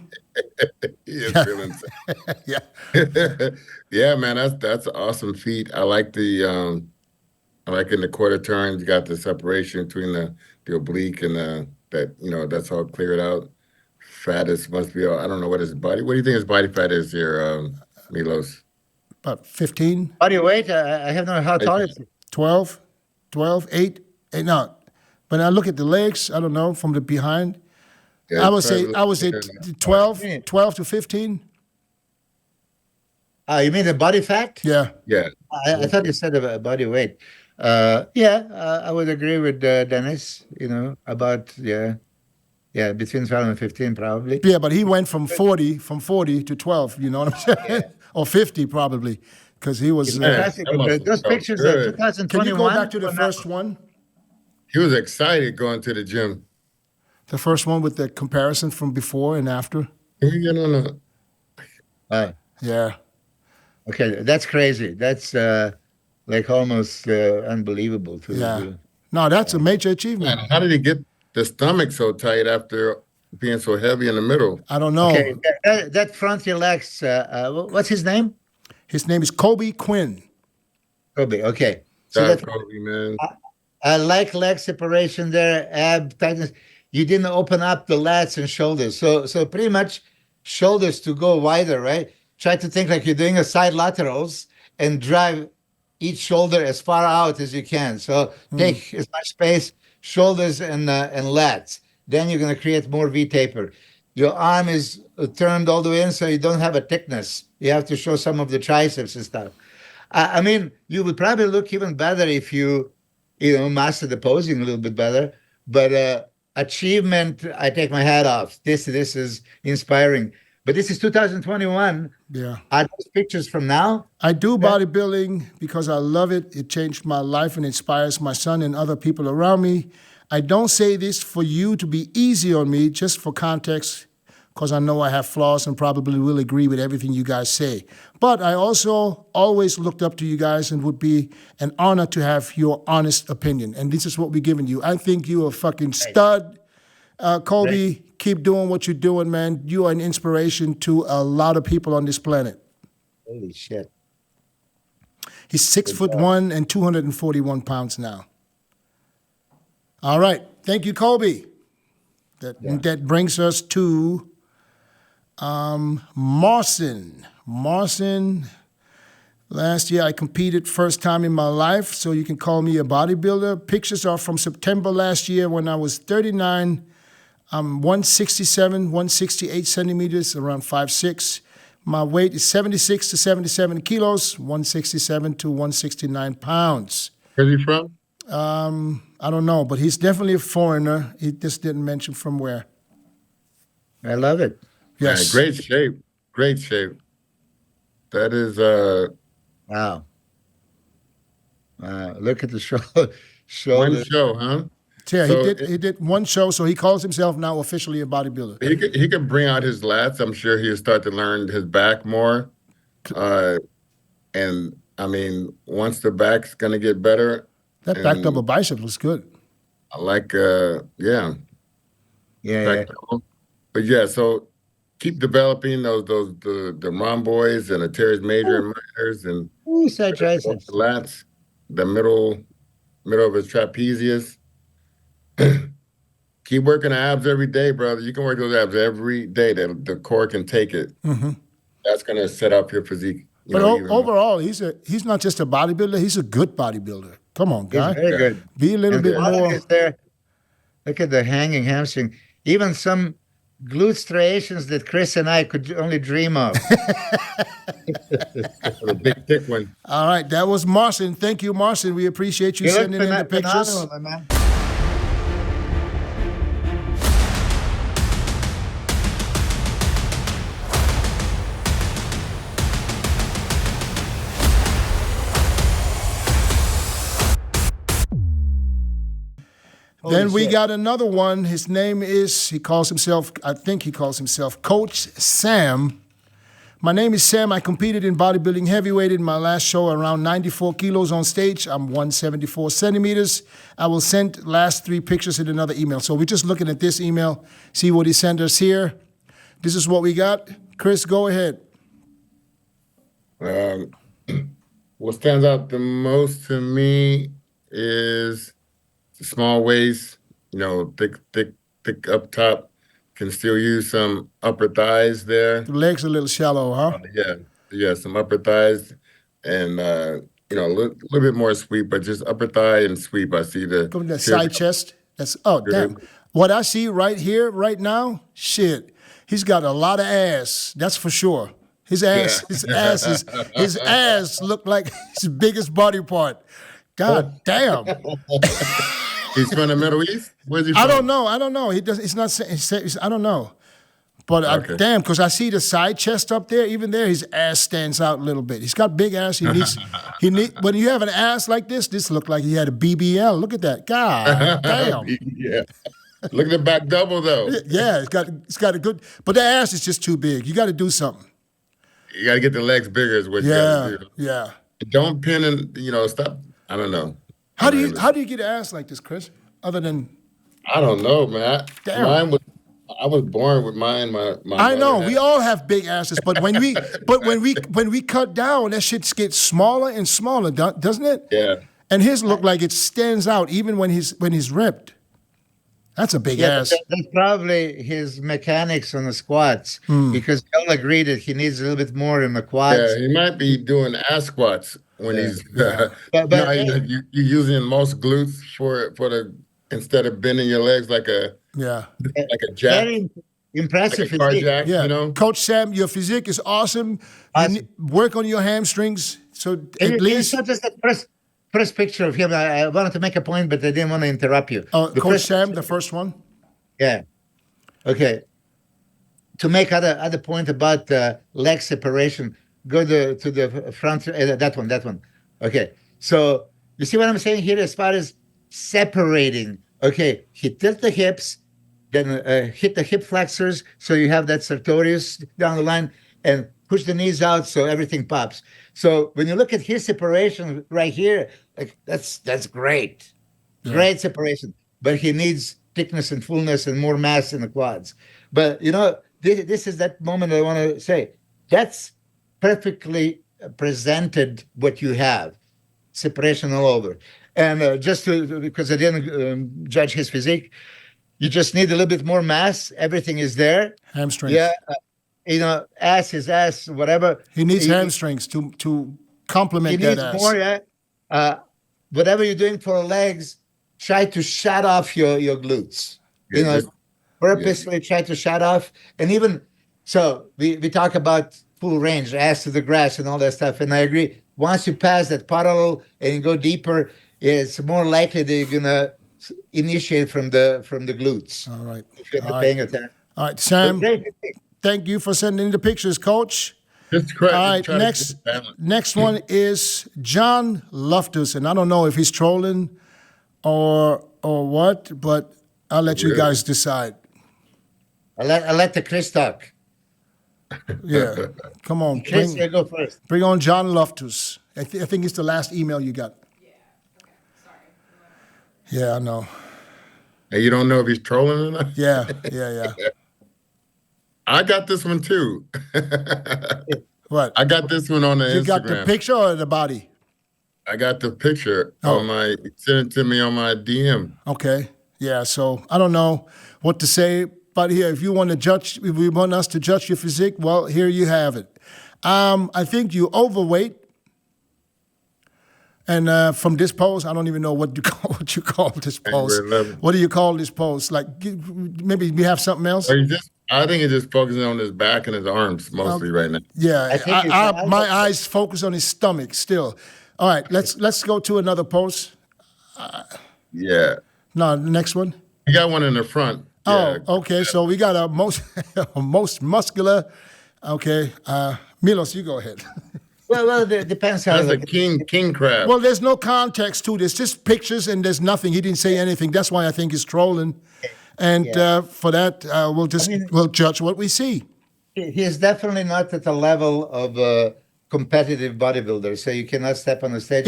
Speaker 4: He is feeling sexy.
Speaker 2: Yeah.
Speaker 4: Yeah, man, that's an awesome feat. I like I like in the quarter turns, you got the separation between the oblique and that's all cleared out. Fat must be all, I don't know what his body. What do you think his body fat is here, Milos?
Speaker 2: About 15,
Speaker 3: Body weight? I have no idea how tall is he?
Speaker 2: 12, 8. No. But I look at the legs, I don't know, from the behind.
Speaker 4: Yeah,
Speaker 2: I would say 12 to 15.
Speaker 3: You mean the body fat?
Speaker 2: Yeah.
Speaker 4: Yeah.
Speaker 3: I thought you said about body weight. I would agree with Dennis. About between 12 and 15 probably.
Speaker 2: Yeah, but he went from 40 to 12, you know what I'm saying? Or 50 probably, because he was...
Speaker 3: Fantastic.
Speaker 4: that must have
Speaker 3: Those
Speaker 4: felt
Speaker 3: pictures
Speaker 4: good.
Speaker 3: are 2021.
Speaker 2: Can you go back to the first one?
Speaker 4: He was excited going to the gym.
Speaker 2: The first one with the comparison from before and after?
Speaker 4: Can we get on a
Speaker 2: Yeah.
Speaker 3: Okay, that's crazy. That's like almost unbelievable to
Speaker 2: Yeah.
Speaker 3: do.
Speaker 2: No, that's a major achievement.
Speaker 4: man, how did he get the stomach so tight after being so heavy in the middle?
Speaker 2: I don't know.
Speaker 3: Okay, that front relax. What's his name?
Speaker 2: His name is Kobe Quinn.
Speaker 3: Kobe. Okay. So
Speaker 4: Sorry,
Speaker 3: that,
Speaker 4: Kobe, man.
Speaker 3: like leg separation there, ab tightness. You didn't open up the lats and shoulders. So pretty much shoulders to go wider, right? Try to think like you're doing a side laterals and drive each shoulder as far out as you can. So take as much space, shoulders and lats. Then you're going to create more V taper. Your arm is turned all the way in, so you don't have a thickness. You have to show some of the triceps and stuff. I mean, you would probably look even better if you master the posing a little bit better. But achievement, I take my hat off. This is inspiring. But this is 2021.
Speaker 2: Yeah.
Speaker 3: Are those pictures from now?
Speaker 2: I do bodybuilding because I love it. It changed my life and inspires my son and other people around me. I don't say this for you to be easy on me, just for context, because I know I have flaws and probably will agree with everything you guys say. But I also always looked up to you guys and would be an honor to have your honest opinion. And this is what we're giving you. I think you're a fucking stud. Colby, keep doing what you're doing, man. You are an inspiration to a lot of people on this planet.
Speaker 3: Holy shit.
Speaker 2: He's 6'1" and 241 pounds now. All right. Thank you, Colby. That brings us to Marcin. Marcin, last year I competed first time in my life, so you can call me a bodybuilder. Pictures are from September last year when I was 39. I'm 167, 168 centimeters, around 5'6". My weight is 76 to 77 kilos, 167 to 169 pounds.
Speaker 4: Where's he from?
Speaker 2: I don't know, but he's definitely a foreigner. He just didn't mention from where.
Speaker 3: I love it.
Speaker 2: Yes.
Speaker 4: Great shape. Great shape. That is
Speaker 3: Wow. Look at the
Speaker 4: one
Speaker 3: shoulder.
Speaker 4: show, huh?
Speaker 2: Yeah,
Speaker 4: So
Speaker 2: he did one show, so he calls himself now officially a bodybuilder.
Speaker 4: He could bring out his lats. I'm sure he'll start to learn his back more. And I mean, once the back's gonna get better,
Speaker 2: That back double bicep looks good.
Speaker 4: I like
Speaker 3: Yeah.
Speaker 4: back double. But yeah, so keep developing the rhomboids and the teres major and minors and
Speaker 3: Ooh, side
Speaker 4: the
Speaker 3: triceps.
Speaker 4: lats, the middle of his trapezius. Keep working the abs every day, brother. You can work those abs every day. The core can take it.
Speaker 2: Mm-hmm.
Speaker 4: That's gonna set up your physique.
Speaker 2: But overall, he's not just a bodybuilder. He's a good bodybuilder. Come on, guy.
Speaker 3: He's very good.
Speaker 2: Be a little
Speaker 3: And
Speaker 2: bit
Speaker 3: the bottom
Speaker 2: more.
Speaker 3: is there. Look at the hanging hamstring. Even some glute striations that Chris and I could only dream of.
Speaker 4: The big thick one.
Speaker 2: All right, that was Marcin. Thank you, Marcin. We appreciate you sending in the pictures.
Speaker 3: Phenomenal, my man.
Speaker 2: Then we got another one. His name is, I think he calls himself Coach Sam. My name is Sam. I competed in bodybuilding heavyweight in my last show, around 94 kilos on stage. I'm 174 centimeters. I will send last 3 pictures in another email. So we're just looking at this email, see what he sent us here. This is what we got. Chris, go ahead.
Speaker 4: What stands out the most to me is the small waist, thick up top. Can still use some upper thighs there.
Speaker 2: The legs a little shallow, huh?
Speaker 4: Yeah, some upper thighs and a little bit more sweep, but just upper thigh and sweep. I see the
Speaker 2: Come to that side chest. Damn. What I see right here, right now, shit. He's got a lot of ass. That's for sure. His ass looked like his biggest body part. God damn.
Speaker 4: He's from the Middle East? Where's he from?
Speaker 2: I don't know. He does. It's not saying. I don't know. But
Speaker 4: Okay.
Speaker 2: damn, because I see the side chest up there. Even there, his ass stands out a little bit. He's got big ass. When you have an ass like this looked like he had a BBL. Look at that. God damn.
Speaker 4: Yeah. Look at the back double though.
Speaker 2: Yeah, it's got a good. But the ass is just too big. You got to do something.
Speaker 4: You got to get the legs bigger is what you got to do.
Speaker 2: Yeah.
Speaker 4: Don't pin and stop. I don't know.
Speaker 2: How do you get an ass like this, Chris? Other than
Speaker 4: I don't know, man.
Speaker 2: Damn.
Speaker 4: I was born with mine. My
Speaker 2: I know
Speaker 4: mother
Speaker 2: we
Speaker 4: had-
Speaker 2: all have big asses, but when we cut down, that shit gets smaller and smaller, doesn't it?
Speaker 4: Yeah.
Speaker 2: And his look like it stands out even when he's ripped. That's a big ass.
Speaker 3: That's probably his mechanics on the squats, because we all agree that he needs a little bit more in the quads.
Speaker 4: Yeah, he might be doing ass squats when he's.
Speaker 2: Yeah.
Speaker 4: You're using most glutes for the instead of bending your legs like a jack,
Speaker 3: Very impressive
Speaker 4: like a car
Speaker 3: physique.
Speaker 4: jack.
Speaker 2: Yeah.
Speaker 4: You know,
Speaker 2: Coach Sam, your physique is awesome.
Speaker 3: Awesome.
Speaker 2: Work on your hamstrings. So at least.
Speaker 3: It's not just the first picture of him. I wanted to make a point, but I didn't want to interrupt you.
Speaker 2: Coach Sam, the first one.
Speaker 3: Yeah. Okay. To make other point about leg separation, go to the front. That one. Okay. So you see what I'm saying here as far as separating. Okay. He tilt the hips, then hit the hip flexors so you have that sartorius down the line, and push the knees out so everything pops. So when you look at his separation right here, like that's great. Yeah. Great separation. But he needs thickness and fullness and more mass in the quads. But this is that moment I want to say. That's perfectly presented what you have. Separation all over. And because I didn't judge his physique, you just need a little bit more mass. Everything is there.
Speaker 2: Hamstrings.
Speaker 3: Yeah. Ass is ass, whatever.
Speaker 2: He needs hamstrings to complement that ass.
Speaker 3: He needs more, whatever you're doing for legs, try to shut off your glutes. Purposely try to shut off. And even, so we talk about full range, ass to the grass and all that stuff. And I agree. Once you pass that parallel and you go deeper, it's more likely that you're going to initiate from the glutes.
Speaker 2: All right.
Speaker 3: If you're paying attention.
Speaker 2: All right, Sam. Thank you for sending the pictures, Coach.
Speaker 4: That's correct.
Speaker 2: All right, next one is John Loftus, and I don't know if he's trolling or what, but I'll let you guys decide.
Speaker 3: I'll let the Chris talk.
Speaker 2: Yeah, come on.
Speaker 3: Chris, you go first.
Speaker 2: Bring on John Loftus. I think it's the last email you got.
Speaker 5: Yeah, okay, sorry.
Speaker 2: Yeah, I know.
Speaker 4: And you don't know if he's trolling or not?
Speaker 2: Yeah.
Speaker 4: I got this one too.
Speaker 2: What?
Speaker 4: I got this one on the Instagram.
Speaker 2: You got the picture or the body?
Speaker 4: I got the picture on sent it to me on my DM.
Speaker 2: Okay. Yeah, so I don't know what to say, but here, if you want to judge, if you want us to judge your physique, well, here you have it. I think you overweight. And from this pose, I don't even know what you call this pose. What do you call this pose? Like maybe we have something else.
Speaker 4: I think it's just focusing on his back and his arms mostly right now.
Speaker 2: Yeah, my eyes focus on his stomach still. All right, let's go to another pose.
Speaker 4: Yeah.
Speaker 2: No, the next one.
Speaker 4: You got one in the front.
Speaker 2: Oh, okay. So we got a most muscular. Okay, Milos, you go ahead.
Speaker 3: Well, it depends how.
Speaker 4: That's a king crab.
Speaker 2: Well, there's no context to this. Just pictures and there's nothing. He didn't say anything. That's why I think he's trolling. And for that, we'll judge what we see.
Speaker 3: He is definitely not at the level of a competitive bodybuilder, so you cannot step on the stage.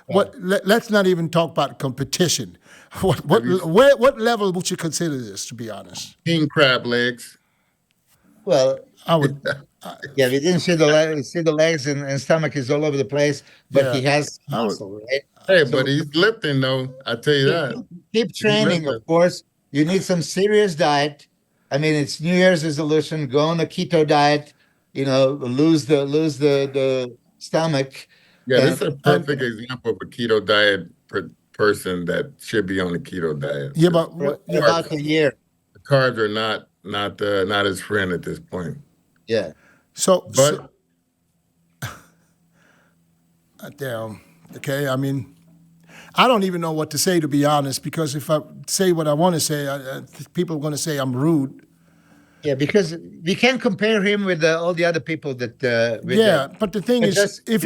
Speaker 2: Let's not even talk about competition. What level would you consider this, to be honest?
Speaker 4: King crab legs.
Speaker 3: Well,
Speaker 2: I would.
Speaker 3: Yeah, we didn't see the legs and stomach is all over the place, but he has muscle, right?
Speaker 4: Hey, but he's lifting though. I tell you that.
Speaker 3: Keep training, of course. You need some serious diet. I mean, it's New Year's resolution. Go on a keto diet. Lose the stomach.
Speaker 4: Yeah, this is a perfect example of a keto diet person that should be on a keto diet.
Speaker 2: Yeah, but
Speaker 3: about a year.
Speaker 4: The carbs are not his friend at this point.
Speaker 3: Yeah.
Speaker 2: Damn. Okay. I mean, I don't even know what to say, to be honest, because if I say what I want to say, people are going to say I'm rude.
Speaker 3: Yeah, because we can't compare him with all the other people that.
Speaker 2: But the thing is, if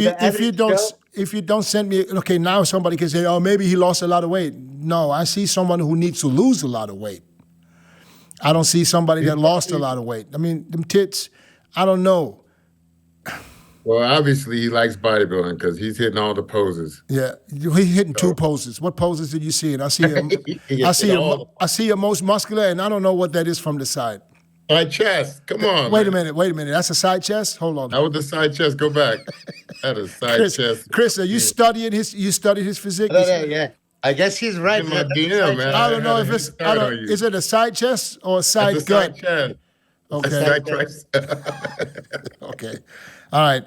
Speaker 2: you don't send me, okay, now somebody can say, oh, maybe he lost a lot of weight. No, I see someone who needs to lose a lot of weight. I don't see somebody that lost a lot of weight. I mean, them tits, I don't know.
Speaker 4: Well, obviously he likes bodybuilding because he's hitting all the poses.
Speaker 2: Yeah, he's hitting two poses. What poses did you see? And I see him. I see him most muscular, and I don't know what that is from the side.
Speaker 4: Side chest. Come on.
Speaker 2: Wait a minute. That's a side chest? Hold on.
Speaker 4: That was the side chest. Go back. had a side chest.
Speaker 2: Chris, are you studying his? You studied his physique?
Speaker 3: Yeah. I guess he's right.
Speaker 4: In my DM, man.
Speaker 2: I don't know if
Speaker 4: had a
Speaker 2: it's.
Speaker 4: head start on you.
Speaker 2: Is it a side chest or a
Speaker 4: That's
Speaker 2: side
Speaker 4: a
Speaker 2: gut?
Speaker 4: side chest.
Speaker 2: Okay.
Speaker 4: A side tricep.
Speaker 2: Okay. All right.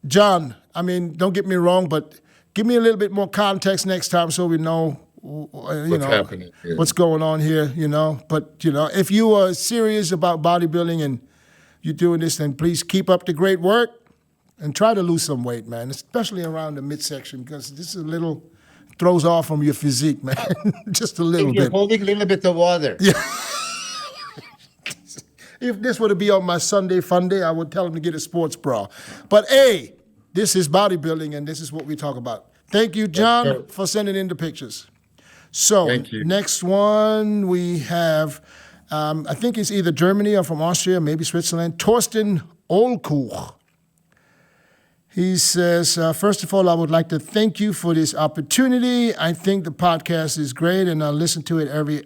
Speaker 2: John, I mean, don't get me wrong, but give me a little bit more context next time so we know,
Speaker 4: What's happening here.
Speaker 2: what's going on here, But, if you are serious about bodybuilding and you're doing this, then please keep up the great work and try to lose some weight, man, especially around the midsection because this is throws off from your physique, man, just a little
Speaker 3: You're
Speaker 2: bit.
Speaker 3: holding a little bit of water.
Speaker 2: Yeah. If this were to be on my Sunday fun day, I would tell him to get a sports bra. But hey, this is bodybuilding, and this is what we talk about. Thank you, John, for sending in the pictures. So
Speaker 4: Thank you.
Speaker 2: next one we have, I think it's either Germany or from Austria, maybe Switzerland, Torsten Olkuch. He says, first of all, I would like to thank you for this opportunity. I think the podcast is great, and I listen to every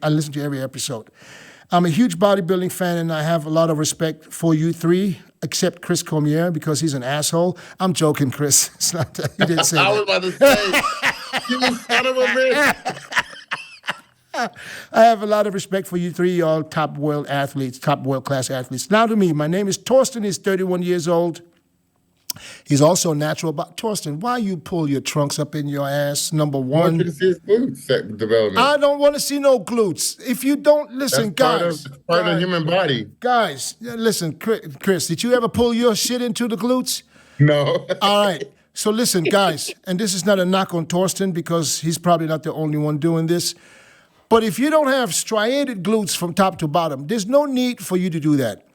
Speaker 2: episode. I'm a huge bodybuilding fan, and I have a lot of respect for you three, except Chris Cormier, because he's an asshole. I'm joking, Chris. It's not that. You didn't say
Speaker 4: I was
Speaker 2: that.
Speaker 4: about to say, you son of a bitch.
Speaker 2: I have a lot of respect for you three, all top world-class athletes. Now to me, my name is Torsten. He's 31 years old. He's also natural. But Torsten, why you pull your trunks up in your ass, number
Speaker 4: I want you to
Speaker 2: one?
Speaker 4: see his glutes development.
Speaker 2: I don't want to see no glutes. If you don't listen,
Speaker 4: That's part of the human body.
Speaker 2: Guys, listen, Chris, did you ever pull your shit into the glutes?
Speaker 4: No.
Speaker 2: All right. So listen, guys, and this is not a knock on Torsten because he's probably not the only one doing this. But if you don't have striated glutes from top to bottom, there's no need for you to do that.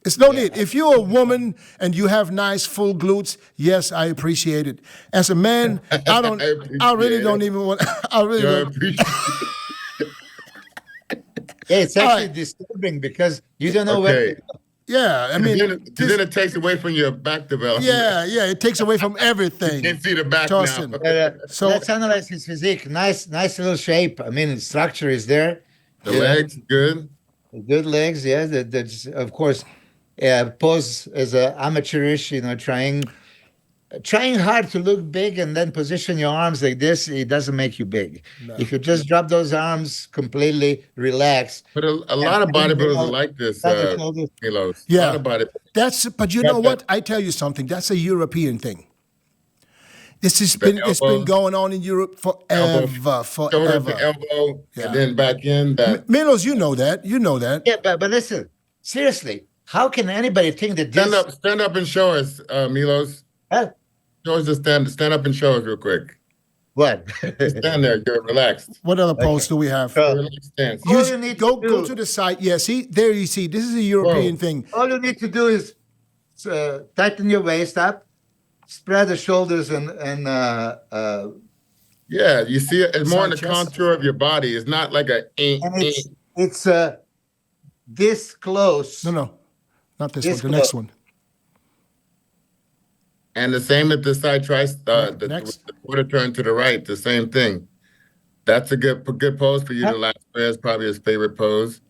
Speaker 2: It's no need. If you're a woman and you have nice full glutes, yes, I appreciate it. As a man, I really don't even want. I really don't.
Speaker 3: Yeah, it's actually
Speaker 2: right.
Speaker 3: disturbing because you don't know
Speaker 4: Okay.
Speaker 3: where.
Speaker 2: Yeah, I mean,
Speaker 4: then it takes away from your back development.
Speaker 2: yeah, it takes away from everything.
Speaker 4: You can't see the back
Speaker 2: Torsten.
Speaker 4: now.
Speaker 2: So-
Speaker 3: Let's analyze his physique. Nice little shape. I mean, his structure is there.
Speaker 4: The legs, good.
Speaker 3: Good legs. Yeah, that's of course. Pose as a amateurish, trying hard to look big and then position your arms like this. It doesn't make you big. No. If you just drop those arms completely relaxed.
Speaker 4: But a lot of bodybuilders are like this, Milos.
Speaker 2: Yeah,
Speaker 4: but
Speaker 2: you know what? I tell you something. That's a European thing. It's been going on in Europe forever.
Speaker 4: Shoulder to elbow, and then back in.
Speaker 2: Milos, you know that.
Speaker 3: Yeah, but listen, seriously, how can anybody think that this...
Speaker 4: Stand up and show us, Milos.
Speaker 3: Huh?
Speaker 4: Show us stand up and show us real quick.
Speaker 3: What?
Speaker 4: Stand there, you're relaxed.
Speaker 2: What other pose do we have?
Speaker 4: Relaxed stance.
Speaker 2: Go to the side. Yeah, see, there you see. This is a European thing.
Speaker 3: All you need to do is tighten your waist up, spread the shoulders, and
Speaker 4: yeah, you see it's more in the contour of your body. It's not like
Speaker 3: it's this close.
Speaker 2: No, not this one. The next one.
Speaker 4: And the same at the side the quarter turn to the right, the same thing. That's a good pose for you to last. That's probably his favorite pose.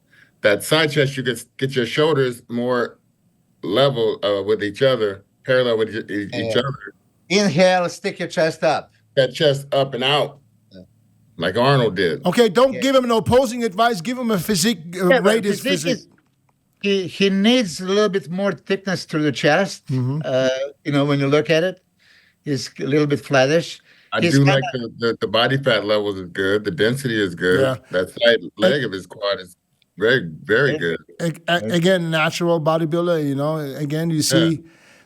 Speaker 4: That side chest, you get your shoulders more level with each other, parallel with each other.
Speaker 3: Inhale, stick your chest up.
Speaker 4: That chest up and out, like Arnold did.
Speaker 2: Okay, don't give him no posing advice. Give him a physique, rate his physique.
Speaker 3: He needs a little bit more thickness to the chest. Mm-hmm. When you look at it, he's a little bit flattish.
Speaker 4: I do like the body fat levels is good. The density is good.
Speaker 2: Yeah.
Speaker 4: That side leg of his quad is very, very good.
Speaker 2: Again, natural bodybuilder, again, you see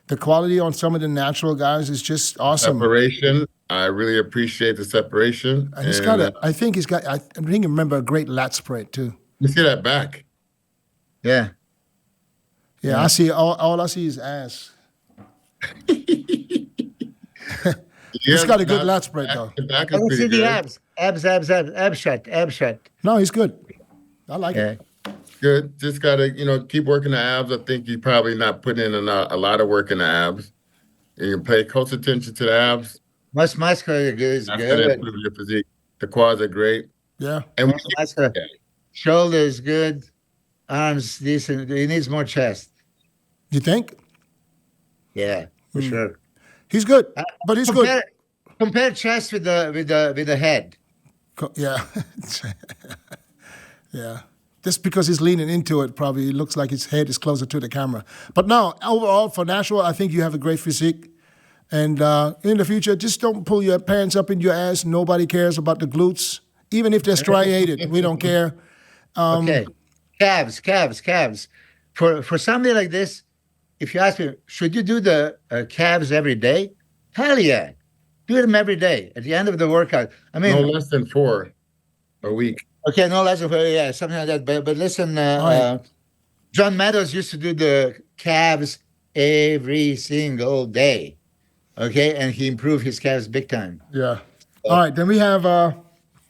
Speaker 2: the quality on some of the natural guys is just awesome.
Speaker 4: Separation. I really appreciate the separation.
Speaker 2: And he's got I think I remember a great lat spread too.
Speaker 4: You see that back?
Speaker 3: Yeah.
Speaker 2: Yeah, I see. All I see is ass. He's got a good lat spread though.
Speaker 3: I can see the abs. Ab shot.
Speaker 2: No, he's good. I like it.
Speaker 4: Good. Just gotta, keep working the abs. I think you're probably not putting in a lot of work in the abs. And you pay close attention to the abs.
Speaker 3: Muscular is
Speaker 4: That's
Speaker 3: good.
Speaker 4: gonna improve your physique. The quads are great.
Speaker 2: Yeah.
Speaker 4: And
Speaker 3: shoulders good. Arms decent. He needs more chest.
Speaker 2: You think?
Speaker 3: Yeah. for sure.
Speaker 2: He's good,
Speaker 3: Uh,
Speaker 2: but he's good.
Speaker 3: compare chest with the head.
Speaker 2: Yeah, yeah. Just because he's leaning into it, probably it looks like his head is closer to the camera. But no, overall for Nashua, I think you have a great physique. And in the future, just don't pull your pants up in your ass. Nobody cares about the glutes, even if they're striated. We don't care.
Speaker 3: Okay, calves. For somebody like this, if you ask me, should you do the calves every day? Hell yeah, do them every day at the end of the workout. I
Speaker 4: No
Speaker 3: mean,
Speaker 4: less than 4 a week.
Speaker 3: okay, no less of yeah, something like that. But listen,
Speaker 2: All right.
Speaker 3: John Meadows used to do the calves every single day. Okay, and he improved his calves big time.
Speaker 2: Yeah. All right. Then we have,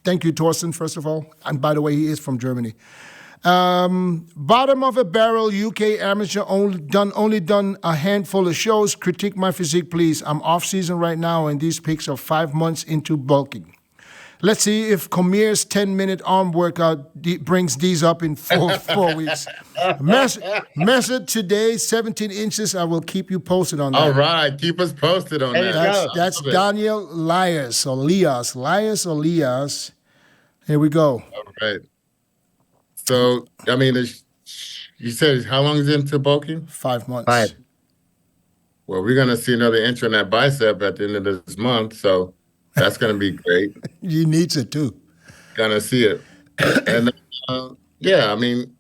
Speaker 2: thank you, Torsten, first of all. And by the way, he is from Germany. Bottom of a barrel, UK amateur, only done a handful of shows. Critique my physique, please. I'm off season right now, and these pics are 5 months into bulking. Let's see if Comir's 10-minute arm workout brings these up in four weeks. Measured today, 17 inches. I will keep you posted on that.
Speaker 4: All right, keep us posted on
Speaker 3: There you
Speaker 4: that.
Speaker 3: go.
Speaker 2: That's Daniel Lias or Lias. Here we go.
Speaker 4: All right. So, I mean, you said how long is it into bulking?
Speaker 2: 5 months.
Speaker 3: 5.
Speaker 4: Well, we're going to see another inch on that bicep at the end of this month. So that's going to be great.
Speaker 2: He needs it too.
Speaker 4: Going to see it. And yeah, I mean,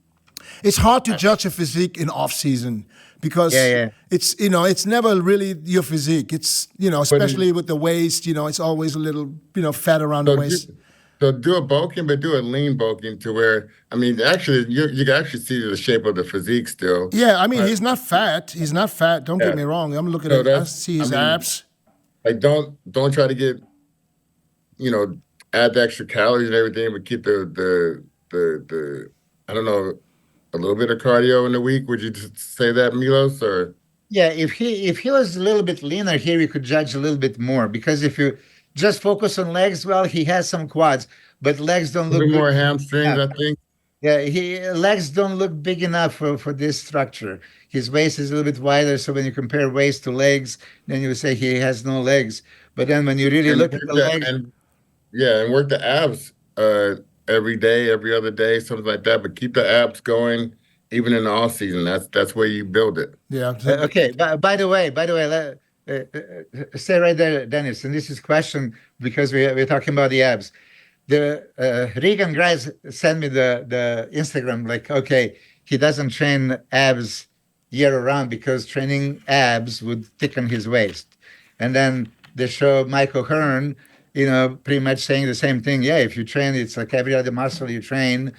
Speaker 2: It's hard to judge a physique in off season because it's it's never really your physique. It's especially with the waist, it's always a little fat around the waist.
Speaker 4: So do a bulking, but do a lean bulking to where, I mean, actually, you can actually see the shape of the physique still.
Speaker 2: Yeah, I mean, he's not fat. He's not fat. Don't get me wrong. I'm looking at I see his abs.
Speaker 4: Like, don't try to get, add the extra calories and everything, but keep the I don't know, a little bit of cardio in the week. Would you just say that, Milos, or?
Speaker 3: Yeah, if he was a little bit leaner here, we could judge a little bit more. Because if you just focus on legs, well, he has some quads, but legs don't look
Speaker 4: more hamstrings, I think.
Speaker 3: Yeah, legs don't look big enough for this structure. His waist is a little bit wider, so when you compare waist to legs, then you say he has no legs. But then when you really look at the legs,
Speaker 4: and work the abs every day, every other day, something like that. But keep the abs going even in the off season. That's where you build it.
Speaker 2: Yeah.
Speaker 3: Okay. By the way, stay right there, Dennis. And this is a question because we're talking about the abs. The Regan guys sent me the Instagram, like, okay, he doesn't train abs year round because training abs would thicken his waist. And then they show Michael Hearn, pretty much saying the same thing. Yeah, if you train, it's like every other muscle you train,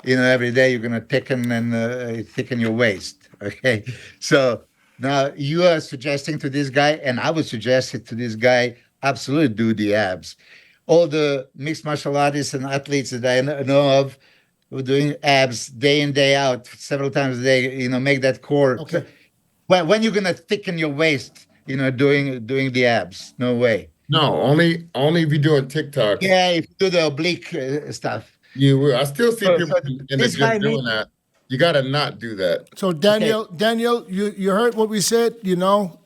Speaker 3: every day you're going to thicken and thicken your waist. Okay. So now you are suggesting to this guy, and I would suggest it to this guy, absolutely do the abs. All the mixed martial artists and athletes that I know of who are doing abs day in, day out, several times a day, make that core.
Speaker 2: Okay.
Speaker 3: When you're going to thicken your waist, doing the abs? No way.
Speaker 4: No, only if you do a TikTok.
Speaker 3: Yeah, if you do the oblique stuff.
Speaker 4: You will. I still see people in the gym doing that. You got to not do that.
Speaker 2: So Daniel, you heard what we said.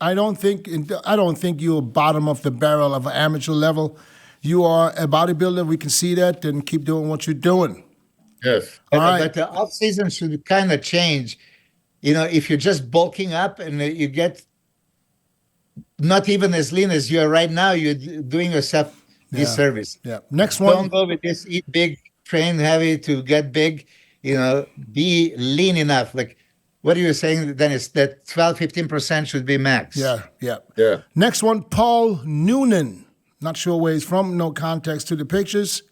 Speaker 2: I don't think you're bottom of the barrel of an amateur level. You are a bodybuilder. We can see that, and keep doing what you're doing.
Speaker 4: Yes.
Speaker 2: All right.
Speaker 3: But the off season should kind of change. If you're just bulking up and you get not even as lean as you are right now, you're doing yourself disservice.
Speaker 2: Yeah. Next one.
Speaker 3: Don't go with this eat big, train heavy to get big. Be lean enough. Like, what are you saying, Dennis? That 12-15% should be max.
Speaker 2: Yeah. Next one, Paul Noonan. Not sure where he's from. No context to the pictures.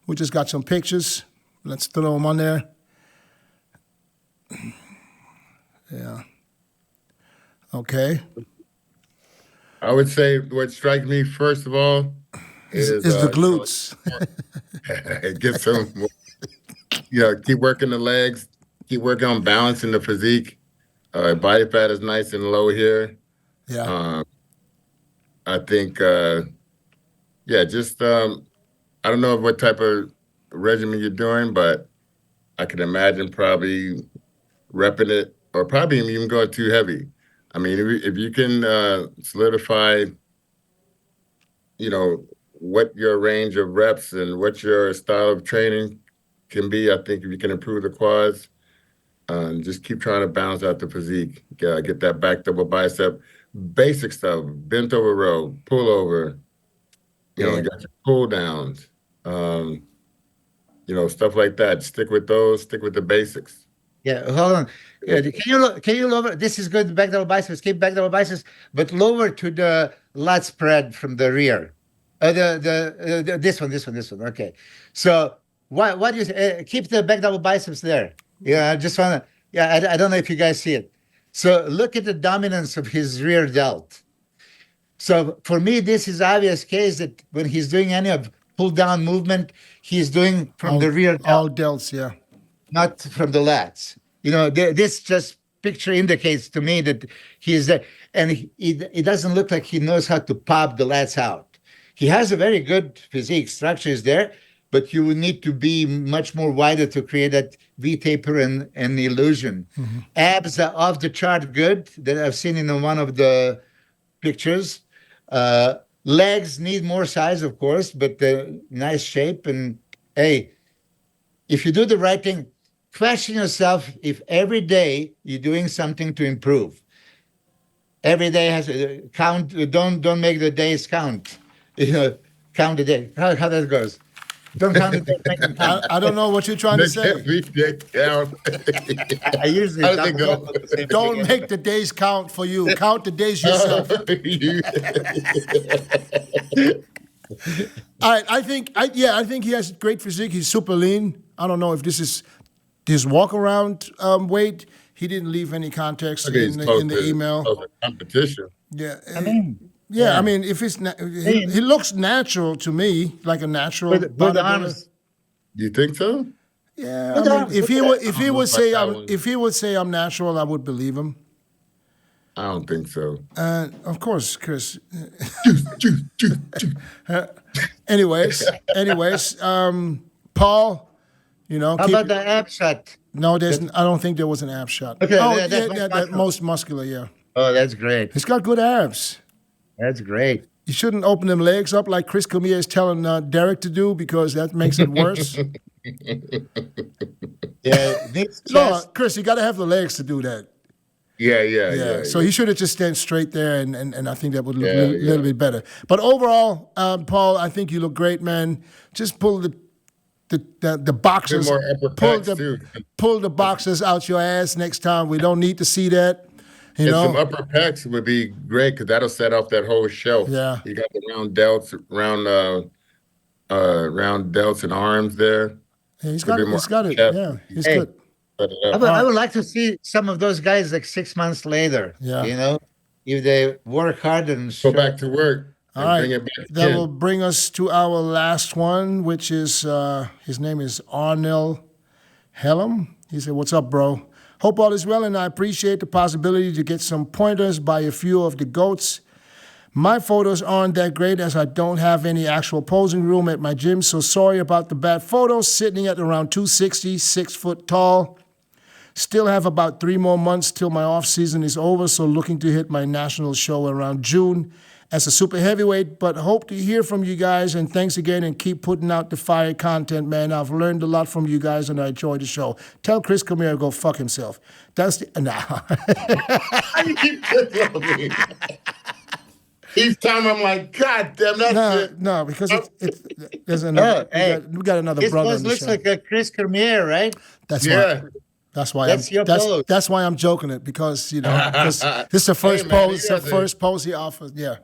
Speaker 2: We just got some pictures. Let's throw them on there. Yeah. Okay.
Speaker 4: I would say what strikes me first of all is
Speaker 2: the glutes.
Speaker 4: Get some more, keep working the legs, keep working on balancing the physique. Body fat is nice and low here.
Speaker 2: Yeah.
Speaker 4: I think just I don't know what type of regimen you're doing, but I can imagine probably repping it or probably even going too heavy. I mean, if you can solidify, what your range of reps and what your style of training can be, I think if you can improve the quads, just keep trying to balance out the physique. Get that back double bicep, basic stuff, bent over row, pull over,
Speaker 3: Yeah.
Speaker 4: got your pull downs, stuff like that. Stick with those, stick with the basics.
Speaker 3: Yeah, hold on. Yeah, can you lower? This is good. Back double biceps. Keep back double biceps, but lower to the lat spread from the rear. This one. Okay. So what do you keep the back double biceps there? Yeah, I just wanna. Yeah, I don't know if you guys see it. So look at the dominance of his rear delt. So for me, this is obvious case that when he's doing any of pull down movement, he's doing from the rear delt,
Speaker 2: all delts, yeah.
Speaker 3: not from the lats. This just picture indicates to me that he is there, and it doesn't look like he knows how to pop the lats out. He has a very good physique, structure is there, but you will need to be much more wider to create that V taper and illusion.
Speaker 2: Mm-hmm.
Speaker 3: Abs are off the chart good that I've seen in one of the pictures. Legs need more size, of course, but nice shape. And hey, if you do the right thing, question yourself if every day you're doing something to improve. Every day has a count. Don't make the days count. Count the day. How that goes? Don't count the days. Make them count.
Speaker 2: I don't know what you're trying to say.
Speaker 3: I usually
Speaker 4: How does it go?
Speaker 2: Don't make the days count for you. Count the days yourself. All right, I think he has great physique. He's super lean. I don't know if this is his walk around weight. He didn't leave any context in the email.
Speaker 4: Competition.
Speaker 2: Yeah,
Speaker 3: I mean,
Speaker 2: I mean, if it's he looks natural to me, like a natural
Speaker 3: but the
Speaker 2: bodybuilder.
Speaker 3: arms.
Speaker 4: Do you think so?
Speaker 2: Yeah,
Speaker 3: But
Speaker 2: I mean, if he
Speaker 4: know
Speaker 2: would say I'm natural, I would believe him.
Speaker 4: I don't think so.
Speaker 2: Of course, Chris.
Speaker 4: Juice.
Speaker 2: Anyways, Paul,
Speaker 3: How about the ab shot?
Speaker 2: No, I don't think there was an ab shot.
Speaker 3: Okay,
Speaker 2: oh,
Speaker 3: that's
Speaker 2: most muscular, yeah.
Speaker 3: Oh, that's great.
Speaker 2: He's got good abs.
Speaker 3: That's great.
Speaker 2: You shouldn't open them legs up like Chris Cormier is telling Derek to do because that makes it worse. No, Chris, you got to have the legs to do that.
Speaker 4: Yeah.
Speaker 2: So he should have just stand straight there, and I think that would look a little bit better. But overall, Paul, I think you look great, man. Just pull the boxes,
Speaker 4: more upper pecs, too.
Speaker 2: pull the boxes out your ass next time. We don't need to see that. You know,
Speaker 4: some upper pecs would be great because that'll set off that whole shelf.
Speaker 2: Yeah,
Speaker 4: you got the round delts, round delts and arms there.
Speaker 2: Yeah, he's got it.
Speaker 4: Chest.
Speaker 2: Yeah, he's good.
Speaker 3: I would like to see some of those guys like 6 months later.
Speaker 2: Yeah,
Speaker 3: if they work hard and
Speaker 4: go back to work.
Speaker 2: All right,
Speaker 4: bring it back
Speaker 2: that
Speaker 4: in.
Speaker 2: will bring us to our last one, which is his name is Arnold Helm. He said, "What's up, bro? Hope all is well, and I appreciate the possibility to get some pointers by a few of the GOATs. My photos aren't that great as I don't have any actual posing room at my gym, so sorry about the bad photos. Sitting at around 260, 6 foot tall. Still have about 3 more months till my off season is over, so looking to hit my national show around June as a super heavyweight, but hope to hear from you guys, and thanks again, and keep putting out the fire content, man. I've learned a lot from you guys, and I enjoy the show. Tell Chris Cormier to go fuck himself." That's the,
Speaker 4: How you keep picking on me? Each time I'm like, God damn, that's it.
Speaker 2: No, because there's another. We got another
Speaker 3: This
Speaker 2: brother on the
Speaker 3: looks
Speaker 2: show.
Speaker 3: like a Chris Cormier, right?
Speaker 2: That's why that's why I'm joking it, because because this is the first pose. The first pose he offers. Yeah.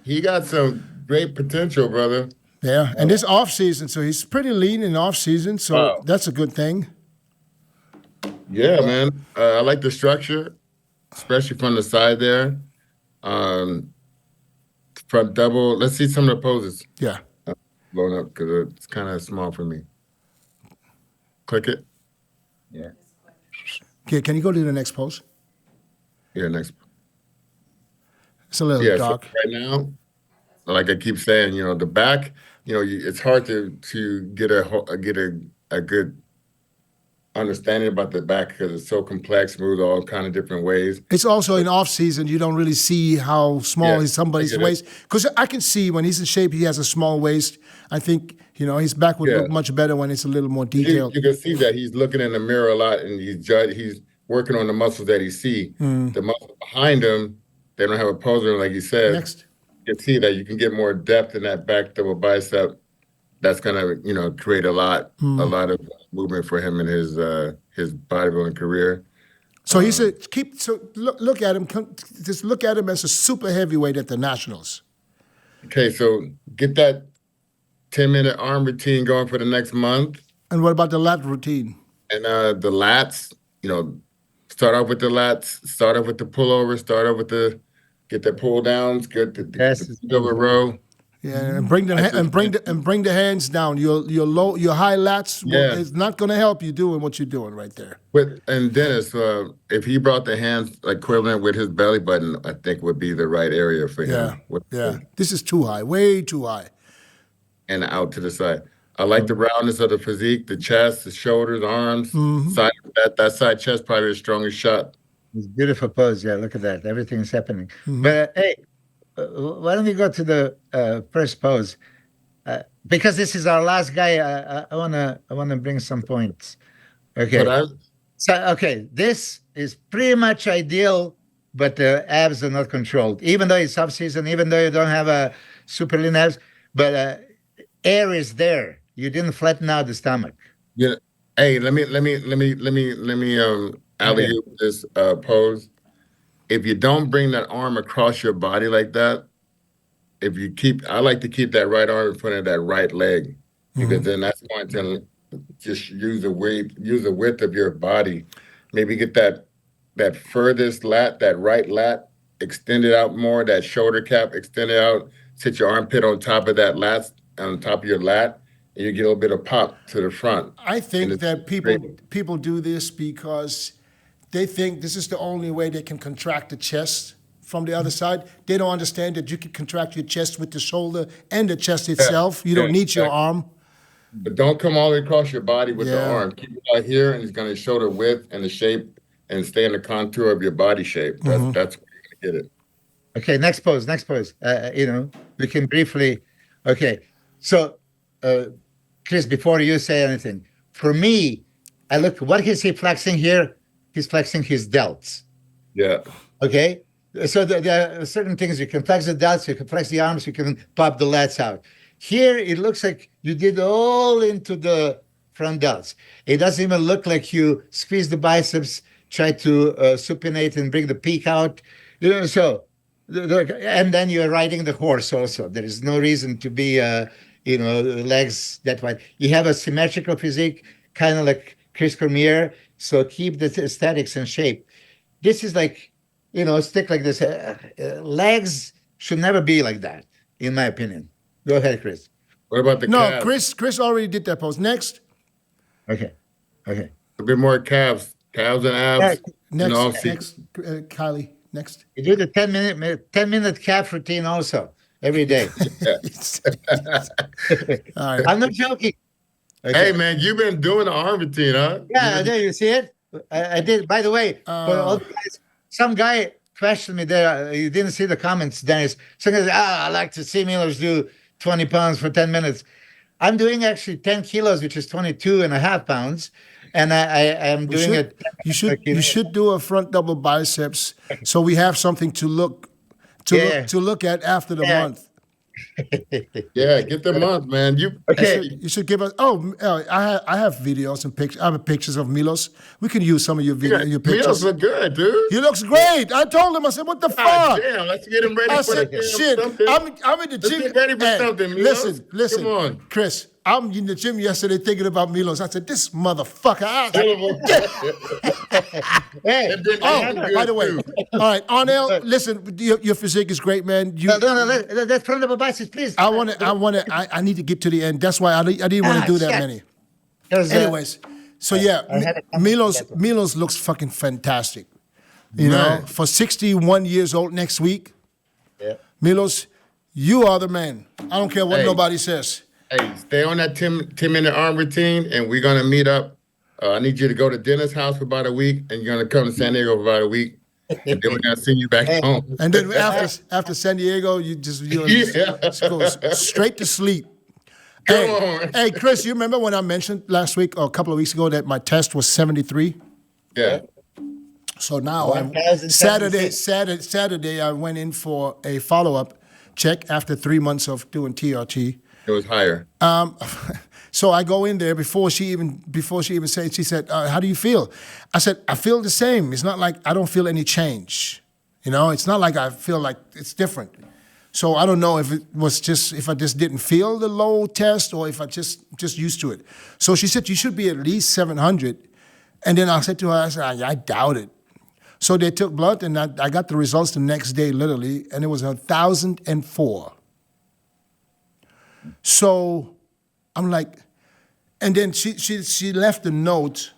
Speaker 4: He got some great potential, brother.
Speaker 2: Yeah, and this off season, so he's pretty lean in off season, so that's a good thing.
Speaker 4: Yeah, man. I like the structure, especially from the side there. Front double. Let's see some of the poses.
Speaker 2: Yeah.
Speaker 4: Blown up because it's kind of small for me. Click it.
Speaker 3: Yeah.
Speaker 2: Okay, can you go to the next pose?
Speaker 4: Yeah, next.
Speaker 2: It's a little dark.
Speaker 4: So right now, like I keep saying, the back, it's hard to get a good understanding about the back because it's so complex, moves all kind of different ways.
Speaker 2: It's also in off season. You don't really see how small is
Speaker 4: I
Speaker 2: somebody's
Speaker 4: get it.
Speaker 2: waist. Because I can see when he's in shape, he has a small waist. I think, his back would
Speaker 4: Yeah.
Speaker 2: look much better when it's a little more
Speaker 4: You
Speaker 2: detailed.
Speaker 4: can see that he's looking in the mirror a lot, and he's working on the muscles that he see. The muscles behind him, they don't have a poser, like he said.
Speaker 2: Next.
Speaker 4: You can see that you can get more depth in that back double bicep. That's gonna, create a lot of movement for him in his bodybuilding career.
Speaker 2: So he said, look at him. Just look at him as a super heavyweight at the Nationals.
Speaker 4: Okay, so get that 10-minute arm routine going for the next month.
Speaker 2: And what about the lat routine?
Speaker 4: And the lats, start off with the lats, start off with the pullover, get the pull downs, get the double row.
Speaker 2: Yeah, and bring the hands down. Your high lats is not going to help you doing what you're doing right there.
Speaker 4: And Dennis, if he brought the hands equivalent with his belly button, I think would be the right area for him.
Speaker 2: Yeah. This is too high, way too high.
Speaker 4: And out to the side. I like the roundness of the physique, the chest, the shoulders, arms. Side, that side chest probably the strongest shot.
Speaker 3: It's a beautiful pose. Yeah, look at that. Everything's happening. But hey, why don't we go to the first pose? Because this is our last guy. I wanna bring some points. Okay. This is pretty much ideal, but the abs are not controlled. Even though it's off season, even though you don't have a super lean abs, but air is there. You didn't flatten out the stomach.
Speaker 4: Yeah. Hey, let me alley-oop this pose. If you don't bring that arm across your body like that, I like to keep that right arm in front of that right leg, because then that's going to just use the width of your body. Maybe get that furthest lat, that right lat, extended out more, that shoulder cap extended out, sit your armpit on top of that lat, on top of your lat, and you get a little bit of pop to the front.
Speaker 2: I think that people do this because they think this is the only way they can contract the chest from the other side. They don't understand that you can contract your chest with the shoulder and the chest itself. You don't need your arm.
Speaker 4: But don't come all the way across your body with the arm. Keep it out here, and it's going to show the width and the shape and stay in the contour of your body shape. That's where you're going to get it.
Speaker 3: Okay, next pose. We can briefly. Okay, so Chris, before you say anything, for me, I look. What is he flexing here? He's flexing his delts.
Speaker 4: Yeah.
Speaker 3: Okay. So there are certain things you can flex the delts, you can flex the arms, you can pop the lats out. Here it looks like you did all into the front delts. It doesn't even look like you squeeze the biceps, try to supinate and bring the peak out. So and then you're riding the horse also. There is no reason to be legs that wide. You have a symmetrical physique, kind of like Chris Cormier. So keep the aesthetics in shape. This is like, stick like this. Legs should never be like that, in my opinion. Go ahead, Chris.
Speaker 4: What about the calves?
Speaker 2: Chris already did that pose. Next.
Speaker 3: Okay.
Speaker 4: A bit more calves and abs.
Speaker 2: Next, Kylie. Next.
Speaker 3: You do the 10-minute calf routine also every day.
Speaker 2: All right.
Speaker 3: I'm not joking.
Speaker 4: Okay. Hey, man, you've been doing the arm routine, huh?
Speaker 3: Yeah, you see it? I did. By the way, for all the guys, some guy questioned me there. You didn't see the comments, Dennis. Some guy said, I like to see Milos do 20 pounds for 10 minutes. I'm doing actually 10 kilos, which is 22 and a half pounds. And I am doing it. You
Speaker 2: should do a front double biceps so we have something to look at after the month.
Speaker 4: Yeah, get the month, man.
Speaker 2: You should give us. I have videos and pictures. I have pictures of Milos. We can use some of your videos. Your pictures.
Speaker 4: Milos look good, dude.
Speaker 2: He looks great. I told him. I said, "What the fuck?"
Speaker 4: Damn, let's get him ready for
Speaker 2: something. I'm in the gym.
Speaker 4: Let's get ready for something. Milos.
Speaker 2: Listen.
Speaker 4: Come on,
Speaker 2: Chris. I'm in the gym yesterday thinking about Milos. I said, "This motherfucker." By the way, all right, Arnold. Listen, your physique is great, man.
Speaker 3: No, that's front of the biceps, please.
Speaker 2: I need to get to the end. That's why I didn't want to do that many. Anyways, so Milos looks fucking fantastic. You know, for 61 years old next week.
Speaker 3: Yeah.
Speaker 2: Milos, you are the man. I don't care what nobody says.
Speaker 4: Hey, stay on that 10-minute arm routine, and we're going to meet up I need you to go to Dennis' house for about a week, and you're gonna come to San Diego for about a week, and then we're gonna send you back home.
Speaker 2: And then after San Diego, you just go straight to sleep.
Speaker 4: Come on.
Speaker 2: Hey, Chris, you remember when I mentioned last week or a couple of weeks ago that my test was 73?
Speaker 4: Yeah.
Speaker 2: So now Saturday I went in for a follow-up check after 3 months of doing TRT.
Speaker 4: It was higher.
Speaker 2: So I go in there before she even said, she said, how do you feel? I said, I feel the same. It's not like I don't feel any change. You know, it's not like I feel like it's different. So I don't know if it was just, if I just didn't feel the low test or if I just used to it. So she said, you should be at least 700. And then I said to her, I said, I doubt it. So they took blood and I got the results the next day, literally, and it was 1,004. So I'm like, and then she left a note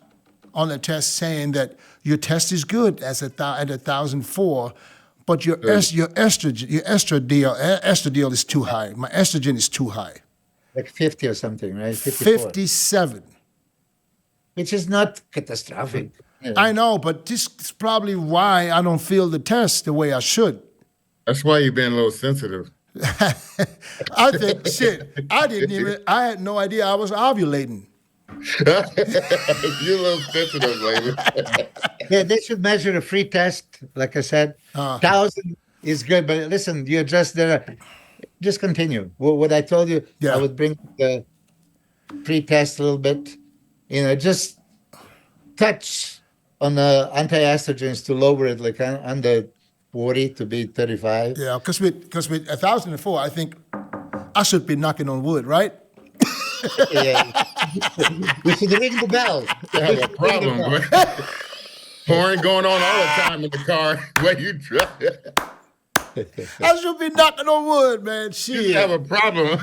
Speaker 2: on the test saying that your test is good at 1,004, but your estradiol is too high. My estrogen is too high.
Speaker 3: Like 50 or something, right? 54.
Speaker 2: 57.
Speaker 3: Which is not catastrophic. Yeah.
Speaker 2: I know, but this is probably why I don't feel the test the way I should.
Speaker 4: That's why you've been a little sensitive.
Speaker 2: I think, I had no idea I was ovulating.
Speaker 4: You're a little sensitive, lady.
Speaker 3: Yeah, they should measure a free test, like I said. 1,000 is good, but listen, you're just there. Just continue. What I told you,
Speaker 2: yeah.
Speaker 3: I would bring the free test a little bit. You know, just touch on the anti-estrogens to lower it, like under 40 to be 35.
Speaker 2: Yeah, because with 1,004, I think I should be knocking on wood, right?
Speaker 3: Yeah. We should ring the bell.
Speaker 4: You have a problem, boy. Pouring going on all the time in the car. Where you drive.
Speaker 2: I should be knocking on wood, man. Shit.
Speaker 4: You have a problem.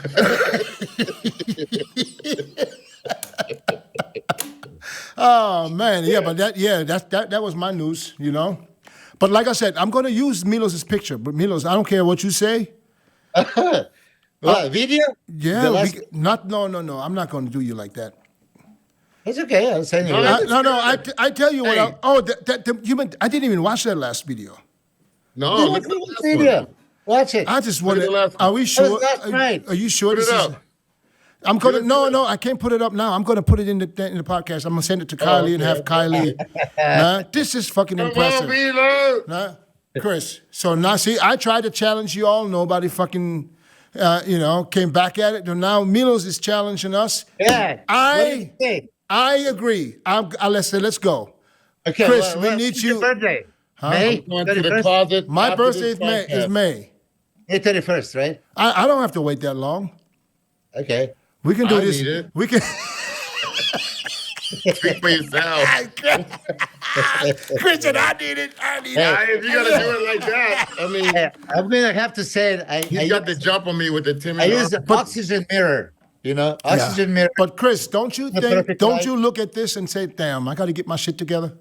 Speaker 2: Oh man, yeah, but that was my news, you know. But like I said, I'm gonna use Milos' picture. But Milos, I don't care what you say.
Speaker 3: What, video?
Speaker 2: Yeah, no. I'm not gonna do you like that.
Speaker 3: It's okay. I'll send you.
Speaker 2: I tell you what.
Speaker 4: Hey.
Speaker 2: I didn't even watch that last video.
Speaker 4: No,
Speaker 3: Look at the video. Watch it.
Speaker 2: I just
Speaker 4: Look at
Speaker 2: wanted.
Speaker 4: the last one.
Speaker 2: Are we sure?
Speaker 3: That's right.
Speaker 2: Are you sure
Speaker 4: Put
Speaker 2: this
Speaker 4: it
Speaker 2: is?
Speaker 4: up.
Speaker 2: I'm gonna no. I can't put it up now. I'm gonna put it in the podcast. I'm gonna send it to Kylie and have Kylie. This is fucking impressive. Nah, Chris. So now, see, I tried to challenge you all. Nobody fucking, came back at it. And now Milos is challenging us.
Speaker 3: Yeah.
Speaker 2: I agree. Let's go.
Speaker 3: Okay,
Speaker 2: Chris, we need
Speaker 3: when's
Speaker 2: you.
Speaker 3: your birthday?
Speaker 2: Huh?
Speaker 3: May?
Speaker 4: Going to the
Speaker 3: 31st?
Speaker 4: closet.
Speaker 2: My
Speaker 4: after
Speaker 2: birthday
Speaker 4: this
Speaker 2: is May.
Speaker 3: May 31st, right?
Speaker 2: I don't have to wait that long.
Speaker 3: Okay.
Speaker 2: We can do
Speaker 4: I
Speaker 2: this.
Speaker 4: need it.
Speaker 2: We can.
Speaker 4: Speak for yourself.
Speaker 2: Chris and I need it.
Speaker 4: If you're gonna do it like that, I mean,
Speaker 3: I'm gonna have to say it.
Speaker 4: you got the jump on me with the Timmy.
Speaker 3: I use the oxygen mirror. Oxygen mirror.
Speaker 2: But Chris, don't you
Speaker 3: perfect light.
Speaker 2: look at this and say, "Damn, I got to get my shit together."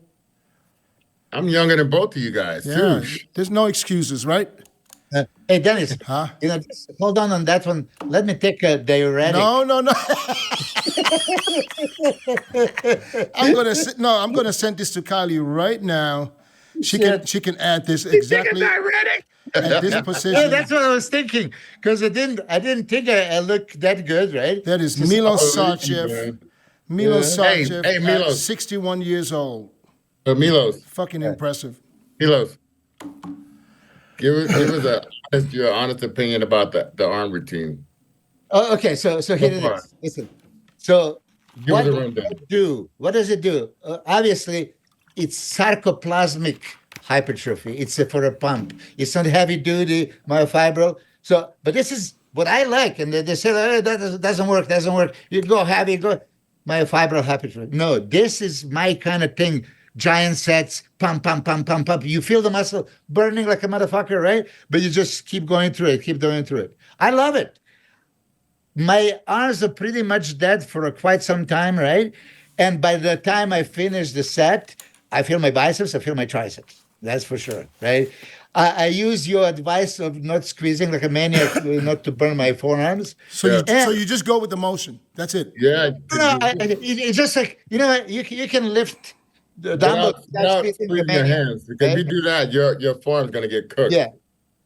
Speaker 4: I'm younger than both of you guys,
Speaker 2: Yeah,
Speaker 4: too.
Speaker 2: there's no excuses, right?
Speaker 3: Hey, Dennis.
Speaker 2: Huh?
Speaker 3: Just hold on that one. Let me take a diuretic.
Speaker 2: No. I'm gonna send this to Kylie right now. She can add this exactly at this position.
Speaker 3: Yeah, that's what I was thinking. Because I didn't think I looked that good, right?
Speaker 2: That is Milos Sarchev. Milos Sarchev,
Speaker 4: Hey, Milos.
Speaker 2: at 61 years old.
Speaker 4: Milos,
Speaker 2: Fucking impressive.
Speaker 4: give us your honest opinion about the arm routine.
Speaker 3: Oh, okay. So here it is. Listen. So
Speaker 4: Give us a rundown.
Speaker 3: What does it do? Obviously, it's sarcoplasmic hypertrophy. It's for a pump. It's not heavy duty myofibril. So, but this is what I like. And they say, that doesn't work. You go heavy, go myofibril hypertrophy. No, this is my kind of thing. Giant sets, pump. You feel the muscle burning like a motherfucker, right? But you just keep going through it. I love it. My arms are pretty much dead for quite some time, right? And by the time I finish the set, I feel my biceps, I feel my triceps. That's for sure, right? I use your advice of not squeezing like a maniac, not to burn my forearms.
Speaker 2: So
Speaker 4: Yeah.
Speaker 2: you just go with the motion. That's it.
Speaker 4: Yeah,
Speaker 3: It's just like, you can lift the dumbbell
Speaker 4: without
Speaker 3: squeezing like a
Speaker 4: squeezing your
Speaker 3: maniac,
Speaker 4: hands, because if
Speaker 3: right?
Speaker 4: you do that, your forearm's gonna get cooked.
Speaker 3: Yeah,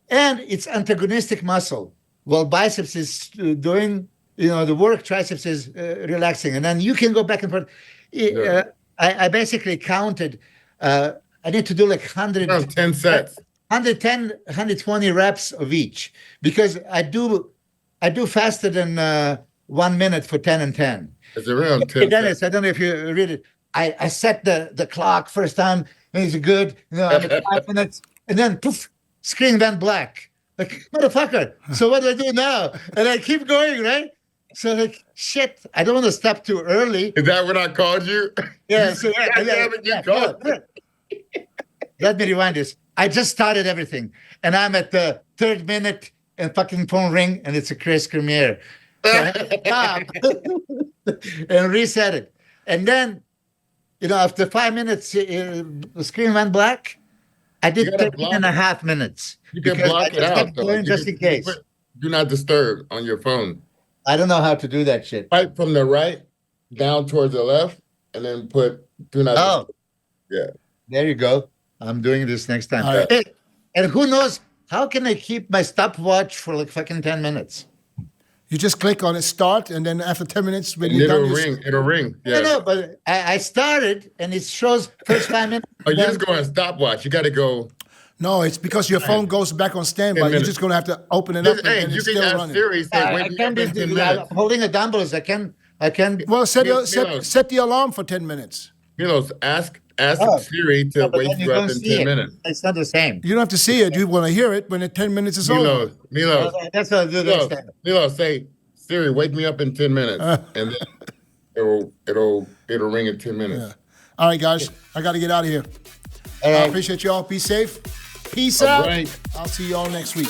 Speaker 3: and it's antagonistic muscle. While biceps is doing, the work, triceps is relaxing, and then you can go back and forth.
Speaker 4: Yeah.
Speaker 3: I basically counted. I need to do like 100,
Speaker 4: Around 10 sets.
Speaker 3: 110, 120 reps of each, because I do faster than 1 minute for 10 and 10.
Speaker 4: It's around
Speaker 3: Hey,
Speaker 4: 10
Speaker 3: Dennis,
Speaker 4: sets.
Speaker 3: I don't know if you read it. I set the clock first time, and it's good. I'm at 5 minutes, and then poof, screen went black. Like, motherfucker. So what do I do now? And I keep going, right? So like, shit, I don't want to stop too early.
Speaker 4: Is that what I called you?
Speaker 3: Yeah. So
Speaker 4: God damn it, you called me.
Speaker 3: Let me rewind this. I just started everything, and I'm at the 3rd minute, and fucking phone ring, and it's a Chris Cremier. So I had to stop and reset it. And then, after 5 minutes, the screen went black. I did
Speaker 4: You gotta
Speaker 3: 13 and a half minutes.
Speaker 4: You can
Speaker 3: because
Speaker 4: block
Speaker 3: I
Speaker 4: it
Speaker 3: just
Speaker 4: out,
Speaker 3: kept
Speaker 4: though.
Speaker 3: going just in case.
Speaker 4: Do not disturb on your phone.
Speaker 3: I don't know how to do that shit.
Speaker 4: Right from the right down towards the left, and then put do not
Speaker 3: Oh,
Speaker 4: disturb. Yeah.
Speaker 3: there you go. I'm doing this next time.
Speaker 2: All right.
Speaker 3: Hey, and who knows, how can I keep my stopwatch for like fucking 10 minutes?
Speaker 2: You just click on it, start, and then after 10 minutes, when
Speaker 4: And
Speaker 2: you're
Speaker 4: it'll
Speaker 2: done,
Speaker 4: ring. It'll ring. Yeah.
Speaker 3: No, but I started, and it shows first 5 minutes.
Speaker 4: Oh, you
Speaker 3: then-
Speaker 4: just go on stopwatch. You got to go.
Speaker 2: No, it's because your phone goes back on standby.
Speaker 4: 10
Speaker 2: You're
Speaker 4: minutes.
Speaker 2: just going to have to open it up,
Speaker 4: Hey,
Speaker 2: and
Speaker 4: you
Speaker 2: it's
Speaker 4: can
Speaker 2: still
Speaker 4: ask
Speaker 2: running.
Speaker 4: Siri. Say,
Speaker 3: I
Speaker 4: wake me
Speaker 3: can't
Speaker 4: up in 10
Speaker 3: I'm
Speaker 4: minutes.
Speaker 3: holding a dumbbells. I can.
Speaker 2: Well, set
Speaker 4: Milos.
Speaker 2: the alarm for 10 minutes.
Speaker 4: Milos, ask
Speaker 3: Oh.
Speaker 4: Siri to
Speaker 3: No, but
Speaker 4: wake
Speaker 3: then
Speaker 4: you up
Speaker 3: don't
Speaker 4: in
Speaker 3: see
Speaker 4: 10
Speaker 3: it.
Speaker 4: minutes.
Speaker 3: It's not the same.
Speaker 2: You don't have to see it. You want to hear it when the 10 minutes is over.
Speaker 4: Milos,
Speaker 3: That's what I do next time.
Speaker 4: Milos, say, Siri, wake me up in 10 minutes. And then it'll ring in 10 minutes.
Speaker 2: Yeah. All right, guys. I got to get out of here.
Speaker 3: All
Speaker 2: I
Speaker 3: right.
Speaker 2: appreciate y'all. Be safe. Peace
Speaker 4: All
Speaker 2: out.
Speaker 4: right.
Speaker 2: I'll see y'all next week.